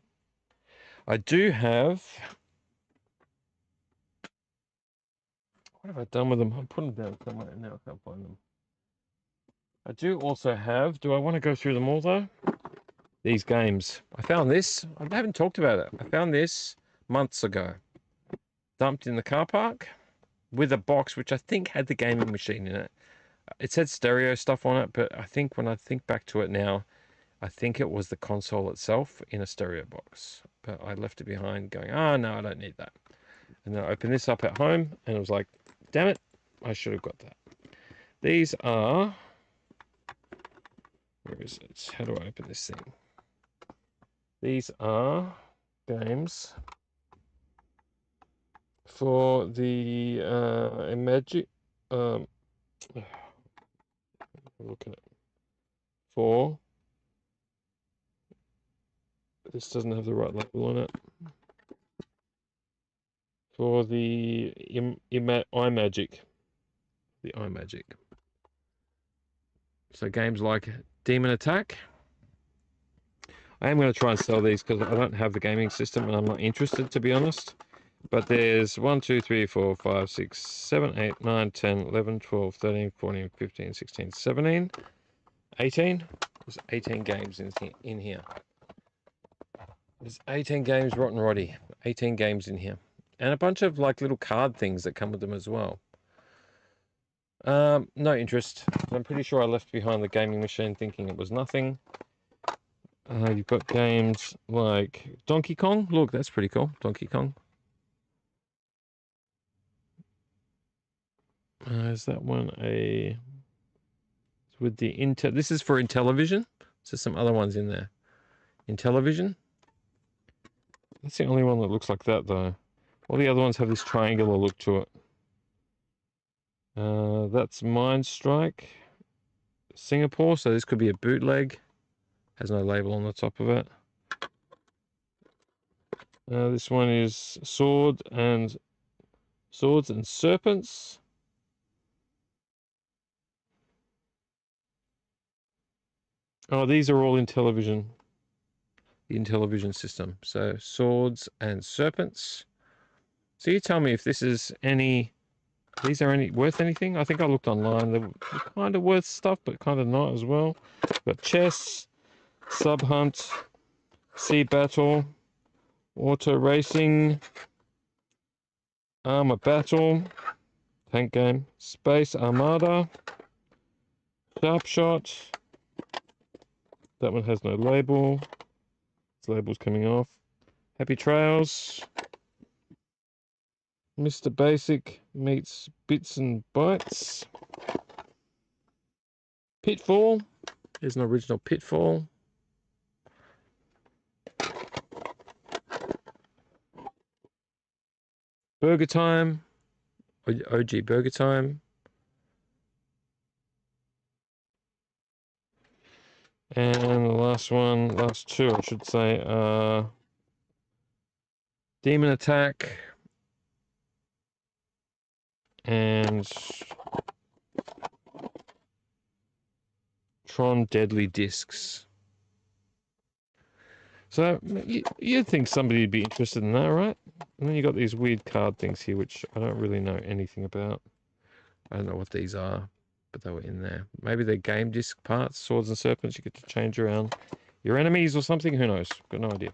I do have... What have I done with them? I'm putting them down somewhere and now I can't find them. I do also have... Do I want to go through them all though? These games. I found this. I haven't talked about it. I found this months ago. Dumped in the car park with a box which I think had the gaming machine in it. It said stereo stuff on it, but I think when I think back to it now, I think it was the console itself in a stereo box. But I left it behind going, no, I don't need that. And then I opened this up at home and it was like, damn it, I should have got that. These are... Where is it? How do I open this thing? These are games for the Magic. Look at it. For this doesn't have the right label on it. For the iMagic. The iMagic. So games like Demon Attack. I am going to try and sell these because I don't have the gaming system and I'm not interested, to be honest. But there's 1, 2, 3, 4, 5, 6, 7, 8, 9, 10, 11, 12, 13, 14, 15, 16, 17, 18. There's 18 games in here. There's 18 games, Rotten Roddy. 18 games in here. And a bunch of like little card things that come with them as well. No interest. I'm pretty sure I left behind the gaming machine thinking it was nothing. You've got games like Donkey Kong. Look, that's pretty cool. Donkey Kong. Is that one a... with the Intel... This is for Intellivision. So some other ones in there. Intellivision. That's the only one that looks like that, though. All the other ones have this triangular look to it. That's Mind Strike. Singapore, so this could be a bootleg. Has no label on the top of it. This one is Swords and Serpents. Oh, these are all in television. The Intellivision system. So Swords and Serpents. So you tell me if this is any... These are any worth anything? I think I looked online. They're kind of worth stuff, but kind of not as well. Got Chess, Sub Hunt, Sea Battle, Auto Racing, Armor Battle, Tank Game, Space Armada, Sharp Shot. That one has no label. Its label's coming off. Happy Trails. Mr. Basic meets Bits and Bytes. Pitfall. There's an original Pitfall. Burger Time. OG Burger Time. And the last two, I should say, Demon Attack. And Tron Deadly Discs. So you'd think somebody would be interested in that, right? And then you got these weird card things here, which I don't really know anything about. I don't know what these are, but they were in there. Maybe they're game disc parts, Swords and Serpents. You get to change around your enemies or something. Who knows? Got no idea.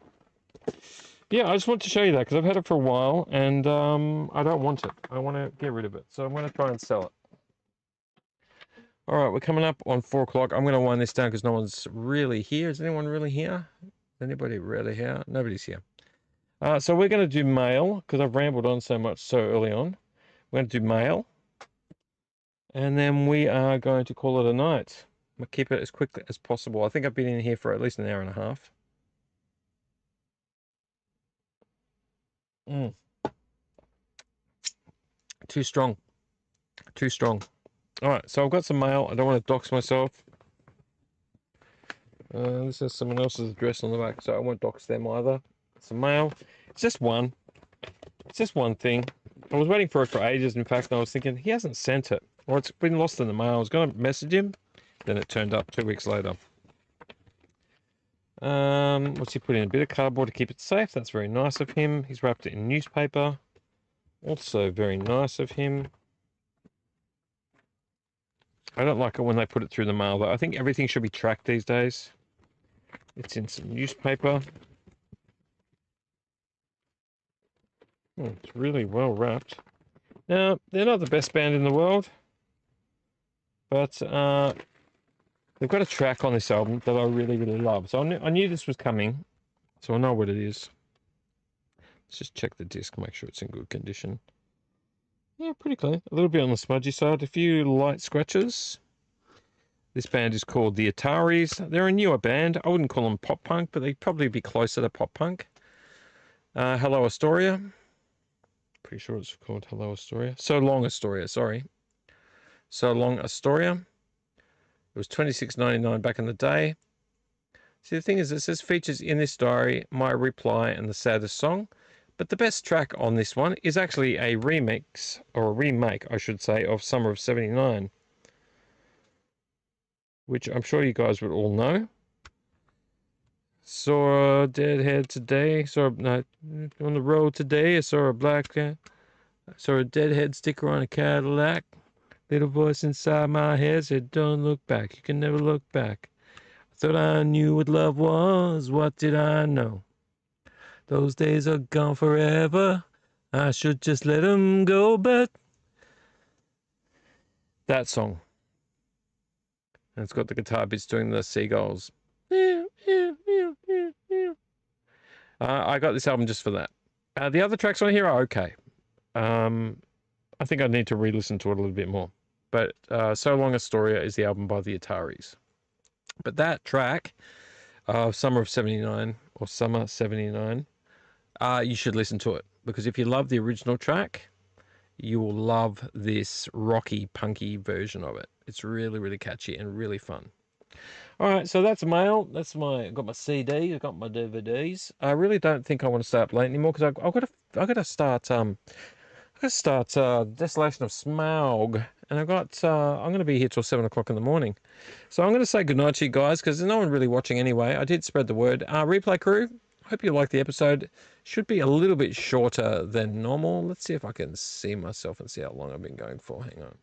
Yeah, I just want to show you that because I've had it for a while and I don't want it. I want to get rid of it. So I'm going to try and sell it. All right, we're coming up on 4 o'clock. I'm going to wind this down because no one's really here. Is anyone really here? Anybody really here? Nobody's here. So we're going to do mail because I've rambled on so much so early on. We're going to do mail. And then we are going to call it a night. I'm going to keep it as quick as possible. I think I've been in here for at least an hour and a half. Too strong. Too strong. All right, so I've got some mail. I don't want to dox myself. This has someone else's address on the back, so I won't dox them either. Some mail. It's just one. It's just one thing. I was waiting for it for ages, in fact, and I was thinking, he hasn't sent it. Or it's been lost in the mail. I was going to message him. Then it turned up 2 weeks later. What's he put in? A bit of cardboard to keep it safe. That's very nice of him. He's wrapped it in newspaper. Also very nice of him. I don't like it when they put it through the mail, though. I think everything should be tracked these days. It's in some newspaper. It's really well wrapped. Now, they're not the best band in the world, but they've got a track on this album that I really, really love. So I knew this was coming, so I know what it is. Let's just check the disc, make sure it's in good condition. Yeah, pretty clean. A little bit on the smudgy side. A few light scratches. This band is called the Ataris. They're a newer band. I wouldn't call them pop punk, but they'd probably be closer to pop punk. Hello Astoria. Pretty sure it's called Hello Astoria. So Long Astoria, sorry. So Long Astoria. It was $26.99 back in the day. See, the thing is, it says features in this diary, My Reply and the Saddest Song. But the best track on this one is actually a remix, or a remake, I should say, of Summer of '79. Which I'm sure you guys would all know. Saw a deadhead today. No, on the road today. I saw a black cat. I saw a deadhead sticker on a Cadillac. Little voice inside my head said, "Don't look back. You can never look back." I thought I knew what love was. What did I know? Those days are gone forever. I should just let them go, but that song. And it's got the guitar bits doing the seagulls. I got this album just for that. The other tracks on here are okay. I think I need to re-listen to it a little bit more. But So Long Astoria is the album by the Ataris. But that track, Summer of 79 or Summer 79, you should listen to it. Because if you love the original track, you will love this rocky, punky version of it. It's really, really catchy and really fun. All right, so that's mail. I've got my CD. I've got my DVDs. I really don't think I want to stay up late anymore because I've got to start Desolation of Smaug, and I'm going to be here till 7 o'clock in the morning. So I'm going to say goodnight to you guys because there's no one really watching anyway. I did spread the word. Replay crew, hope you liked the episode. Should be a little bit shorter than normal. Let's see if I can see myself and see how long I've been going for. Hang on.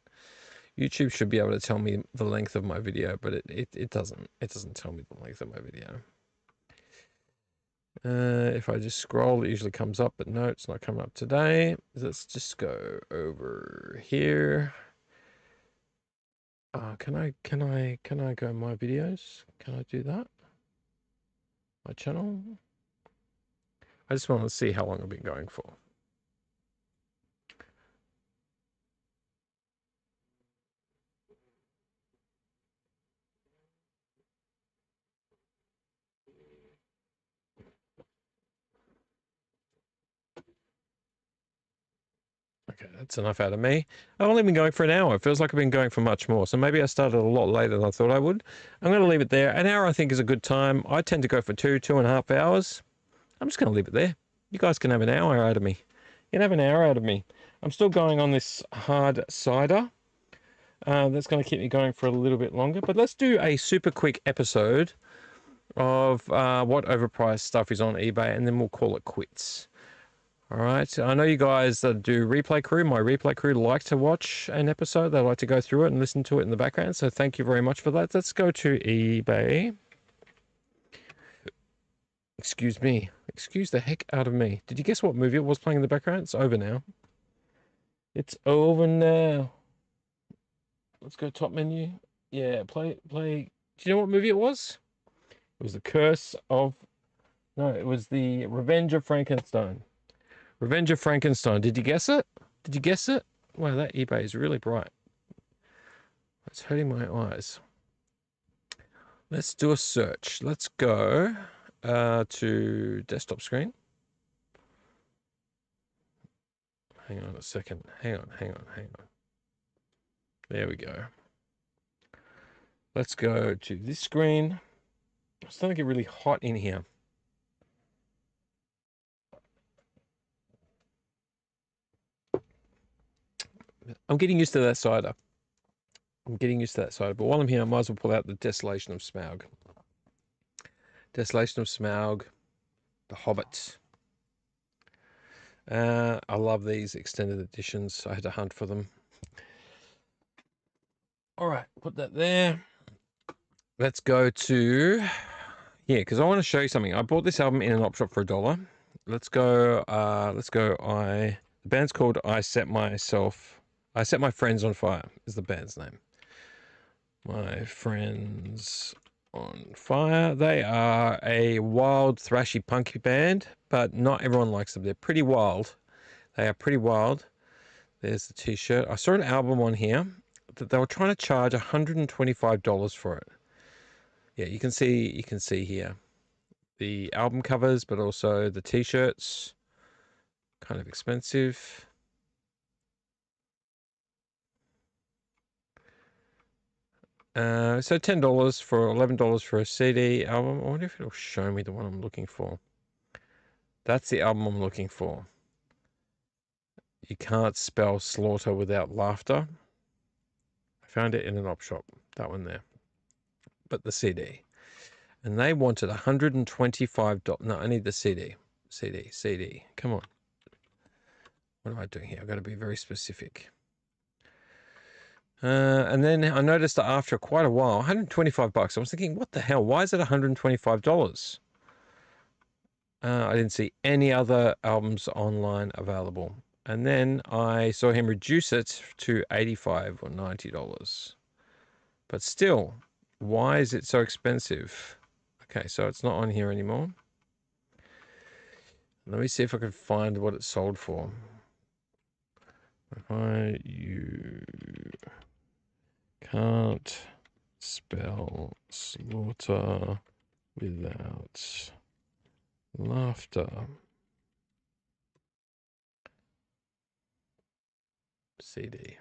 YouTube should be able to tell me the length of my video, but it doesn't. It doesn't tell me the length of my video. If I just scroll, it usually comes up, but no, it's not coming up today. Let's just go over here. Can I go my videos? Can I do that? My channel? I just want to see how long I've been going for. Okay, that's enough out of me. I've only been going for an hour. It feels like I've been going for much more. So maybe I started a lot later than I thought I would. I'm going to leave it there. An hour I think is a good time. I tend to go for 2.5 hours. I'm just going to leave it there. You guys can have an hour out of me. You can have an hour out of me. I'm still going on this hard cider. That's going to keep me going for a little bit longer. But let's do a super quick episode of what overpriced stuff is on eBay, and then we'll call it quits. All right. I know you guys that do Replay Crew. My Replay Crew like to watch an episode. They like to go through it and listen to it in the background. So thank you very much for that. Let's go to eBay. Excuse me. Excuse the heck out of me. Did you guess what movie it was playing in the background? It's over now. It's over now. Let's go top menu. Yeah, play. Do you know what movie it was? It was The Curse of... No, it was The Revenge of Frankenstein. Revenge of Frankenstein. Did you guess it? Did you guess it? Wow, that eBay is really bright. It's hurting my eyes. Let's do a search. Let's go to desktop screen. Hang on a second. Hang on. There we go. Let's go to this screen. It's starting to get really hot in here. I'm getting used to that cider. But while I'm here, I might as well pull out the Desolation of Smaug. Desolation of Smaug, The Hobbit. I love these extended editions. I had to hunt for them. All right, put that there. Let's go to... Yeah, because I want to show you something. I bought this album in an op shop for $1. Let's go. The band's called I Set My Friends on Fire is the band's name. My Friends on Fire. They are a wild, thrashy, punky band, but not everyone likes them. They're pretty wild. They are pretty wild. There's the t-shirt. I saw an album on here that they were trying to charge $125 for it. Yeah, you can see here the album covers, but also the t-shirts. Kind of expensive. So $10 for $11 for a CD album. I wonder if it'll show me the one I'm looking for. That's the album I'm looking for. You can't spell slaughter without laughter. I found it in an op shop. That one there. But the CD. And they wanted $125. No, I need the CD. CD. Come on. What am I doing here? I've got to be very specific. And then I noticed that after quite a while, $125. I was thinking, what the hell? Why is it $125? I didn't see any other albums online available. And then I saw him reduce it to $85 or $90. But still, why is it so expensive? Okay, so it's not on here anymore. Let me see if I can find what it sold for. You can't spell slaughter without laughter. CD.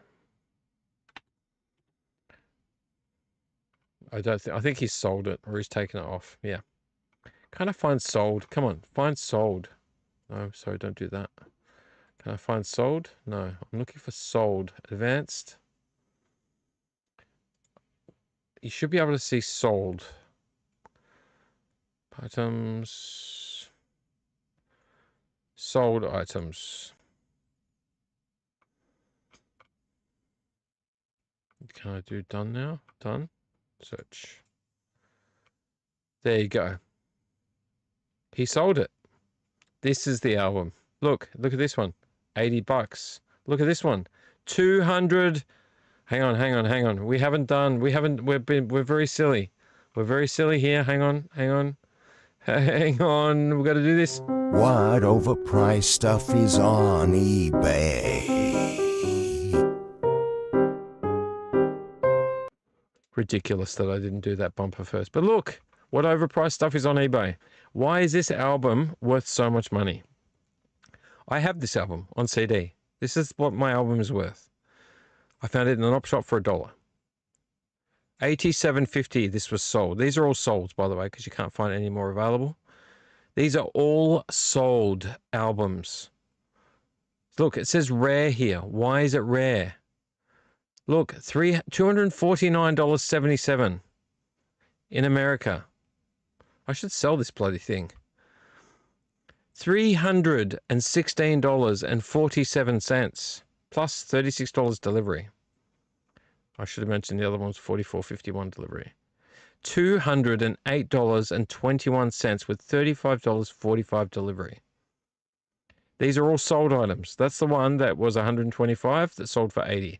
I think he's sold it or he's taken it off. Yeah. Can I find sold? Come on, find sold. No, sorry, don't do that. Can I find sold? No, I'm looking for sold. Advanced. You should be able to see sold. Items. Sold items. Can I do done now? Done. Search. There you go. He sold it. This is the album. Look at this one. $80. Look at this one. 200. Hang on. We're very silly. We're very silly here. Hang on. We've got to do this. What overpriced stuff is on eBay? Ridiculous that I didn't do that bumper first. But look, what overpriced stuff is on eBay. Why is this album worth so much money? I have this album on CD. This is what my album is worth. I found it in an op shop for $1. $87.50 this was sold. These are all sold, by the way, because you can't find any more available. These are all sold albums. Look, it says rare here. Why is it rare? Look, $249.77 in America. I should sell this bloody thing. $316.47 plus $36 delivery. I should have mentioned the other one was $44.51 delivery. $208.21 with $35.45 delivery. These are all sold items. That's the one that was $125 that sold for $80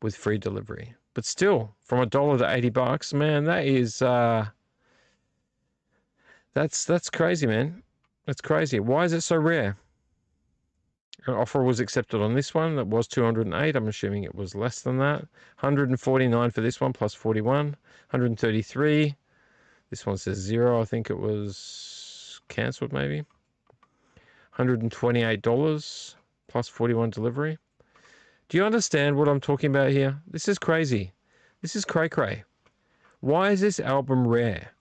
with free delivery. But still, from $1 to $80, man, that is that's crazy, man. That's crazy. Why is it so rare? An offer was accepted on this one. That was $208. I'm assuming it was less than that. $149 for this one plus $41. $133. This one says 0. I think it was cancelled maybe. $128 plus $41 delivery. Do you understand what I'm talking about here? This is crazy. This is cray-cray. Why is this album rare?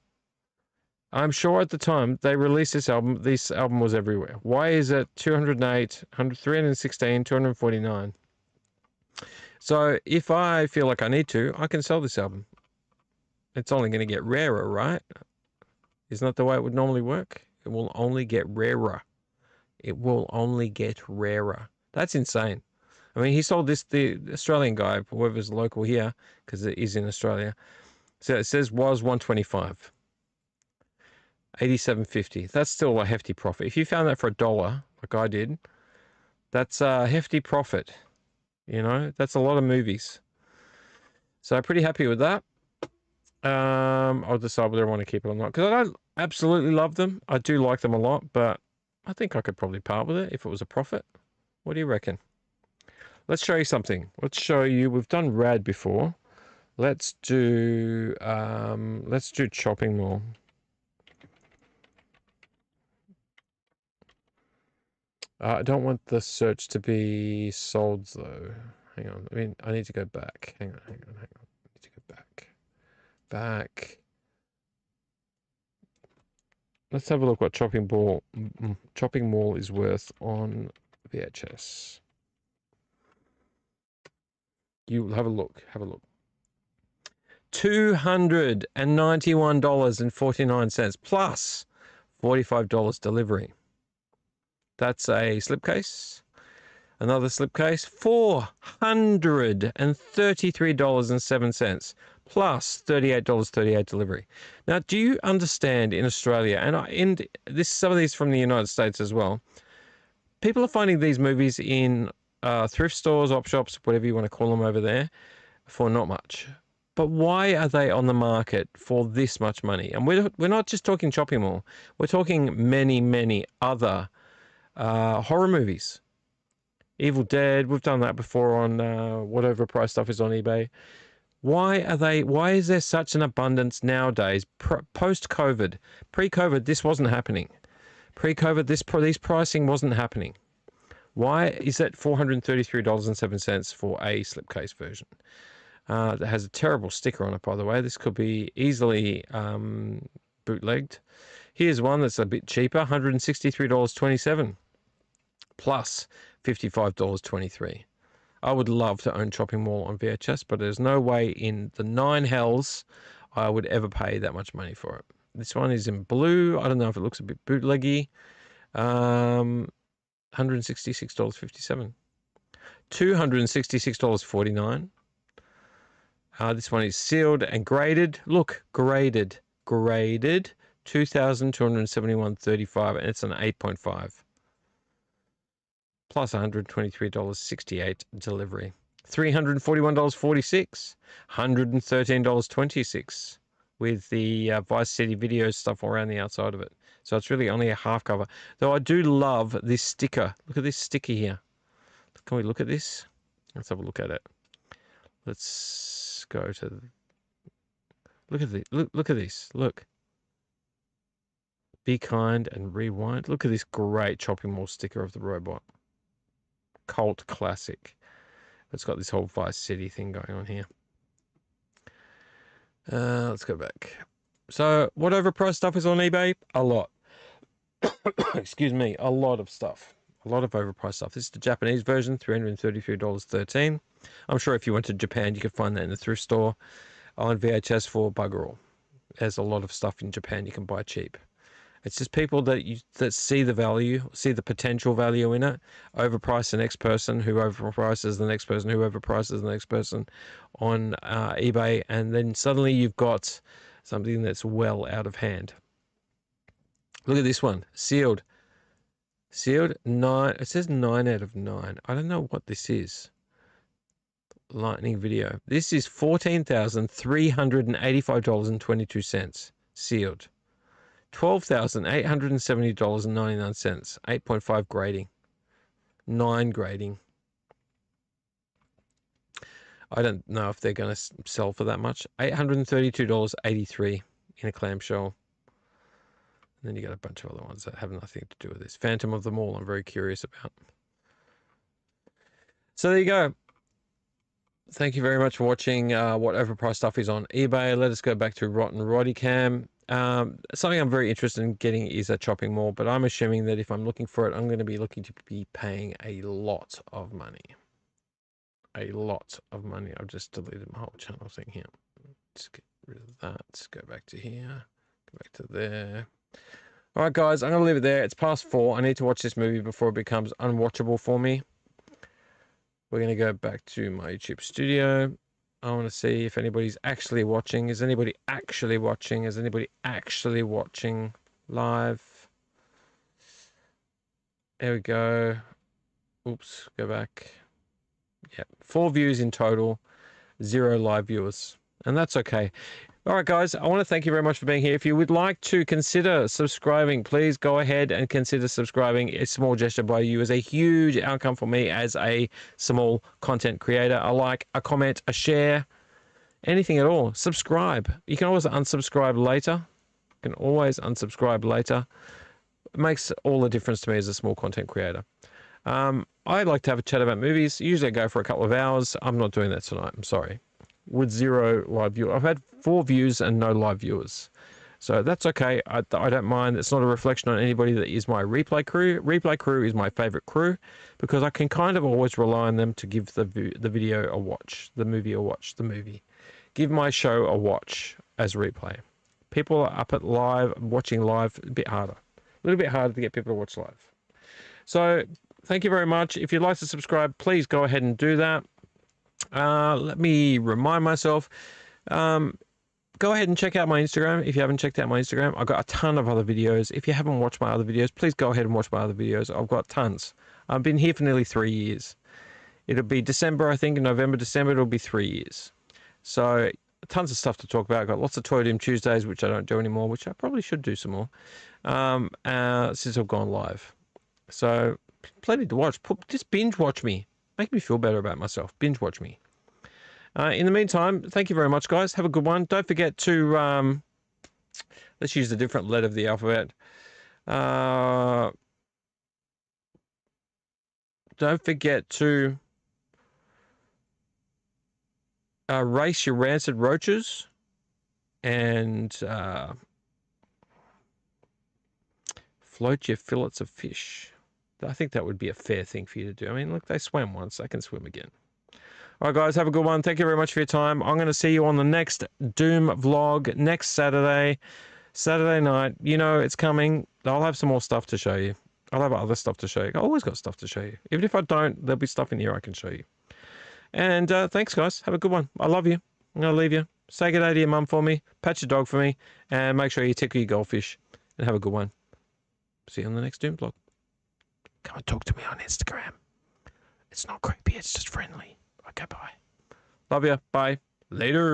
I'm sure at the time they released this album was everywhere. Why is it 208, 316, 249? So if I feel like I need to, I can sell this album. It's only going to get rarer, right? Isn't that the way it would normally work? It will only get rarer. It will only get rarer. That's insane. I mean, he sold this, the Australian guy, whoever's local here, because it is in Australia. So it says was $125. $87.50. That's still a hefty profit. If you found that for $1, like I did, that's a hefty profit. You know, that's a lot of movies. So I'm pretty happy with that. I'll decide whether I want to keep it or not, because I don't absolutely love them. I do like them a lot, but I think I could probably part with it if it was a profit. What do you reckon? Let's show you something. Let's show you. We've done Rad before. Let's do Chopping Mall. I don't want the search to be sold though. Hang on. I mean, I need to go back. Hang on. I need to go back. Let's have a look what Chopping Mall is worth on VHS. You have a look. $291.49 plus $45 delivery. That's a slipcase. Another slipcase, $433.07 plus $38.38 delivery. Now, do you understand in Australia, and some of these from the United States as well, people are finding these movies in thrift stores, op shops, whatever you want to call them over there, for not much. But why are they on the market for this much money? And we're not just talking shopping mall. We're talking many, many other horror movies. Evil Dead, we've done that before on whatever price stuff is on eBay. Why is there such an abundance nowadays, post-COVID? Pre-COVID, this wasn't happening. Pre-COVID, these pricing wasn't happening. Why is that $433.07 for a slipcase version? That has a terrible sticker on it, by the way. This could be easily bootlegged. Here's one that's a bit cheaper, $163.27 plus $55.23. I would love to own Chopping Mall on VHS, but there's no way in the 9 hells I would ever pay that much money for it. This one is in blue. I don't know if it looks a bit bootleggy. $166.57. $266.49. This one is sealed and graded. Look, graded. $2,271.35, and it's an 8.5. Plus $123.68 delivery. $341.46. $113.26 with the Vice City video stuff around the outside of it. So it's really only a half cover. Though I do love this sticker. Look at this sticker here. Can we look at this? Let's have a look at it. Let's go to... Look at this. Look at this. Look. Be kind and rewind. Look at this great Chopping Mall sticker of the robot. Cult classic. It's got this whole Vice City thing going on here. Let's go back. So what overpriced stuff is on eBay? A lot. Excuse me. A lot of stuff. A lot of overpriced stuff. This is the Japanese version, $333.13. I'm sure if you went to Japan, you could find that in the thrift store on VHS for bugger all. There's a lot of stuff in Japan you can buy cheap. It's just people that see the value, see the potential value in it, overprice the next person who overprices the next person who overprices the next person on eBay, and then suddenly you've got something that's well out of hand. Look at this one, sealed. Sealed 9. It says 9 out of 9. I don't know what this is. Lightning video. This is $14,385.22 sealed. $12,870.99. 8.5 grading. 9 grading. I don't know if they're going to sell for that much. $832.83 in a clamshell. And then you got a bunch of other ones that have nothing to do with this. Phantom of the Mall, I'm very curious about. So there you go. Thank you very much for watching what overpriced stuff is on eBay. Let us go back to Rotten Roddy Cam. Something I'm very interested in getting is a Chopping Mall, but I'm assuming that if I'm looking for it, I'm going to be looking to be paying a lot of money. A lot of money. I've just deleted my whole channel thing here. Let's get rid of that. Let's go back to here. Go back to there. All right, guys, I'm going to leave it there. It's past 4. I need to watch this movie before it becomes unwatchable for me. We're going to go back to my YouTube studio. I want to see if anybody's actually watching. Is anybody actually watching? Is anybody actually watching live? There we go. Oops, go back. Yeah, 4 views in total, 0 live viewers. And that's okay. All right, guys, I want to thank you very much for being here. If you would like to consider subscribing, please go ahead and consider subscribing. A small gesture by you is a huge outcome for me as a small content creator. A like, a comment, a share, anything at all. Subscribe. You can always unsubscribe later. You can always unsubscribe later. It makes all the difference to me as a small content creator. I like to have a chat about movies. Usually I go for a couple of hours. I'm not doing that tonight. I'm sorry. With 0 live viewers. I've had 4 views and no live viewers. So that's okay. I don't mind. It's not a reflection on anybody that is my replay crew. Replay crew is my favorite crew because I can kind of always rely on them to give the video a watch, the movie a watch, the movie. Give my show a watch as replay. People are up at live, watching live, a bit harder. A little bit harder to get people to watch live. So thank you very much. If you'd like to subscribe, please go ahead and do that. Let me remind myself. Go ahead and check out my Instagram. If you haven't checked out my Instagram, I've got a ton of other videos. If you haven't watched my other videos, please go ahead and watch my other videos. I've got tons. I've been here for nearly 3 years. It'll be December, I think, November, December, it'll be 3 years. So tons of stuff to talk about. I've got lots of Toy Doom Tuesdays, which I don't do anymore, which I probably should do some more since I've gone live. So plenty to watch. Just binge watch me. Make me feel better about myself. Binge watch me. In the meantime, thank you very much, guys. Have a good one. Don't forget to, let's use a different letter of the alphabet. Don't forget to race your rancid roaches and float your fillets of fish. I think that would be a fair thing for you to do. I mean, look, they swam once. They can swim again. All right, guys, have a good one. Thank you very much for your time. I'm going to see you on the next Doom vlog next Saturday night. You know it's coming. I'll have some more stuff to show you. I'll have other stuff to show you. I've always got stuff to show you. Even if I don't, there'll be stuff in here I can show you. And thanks, guys. Have a good one. I love you. I'm going to leave you. Say good day to your mum for me. Pat your dog for me. And make sure you tickle your goldfish. And have a good one. See you on the next Doom vlog. Come and talk to me on Instagram. It's not creepy. It's just friendly. Okay, bye. Love you. Bye. Later.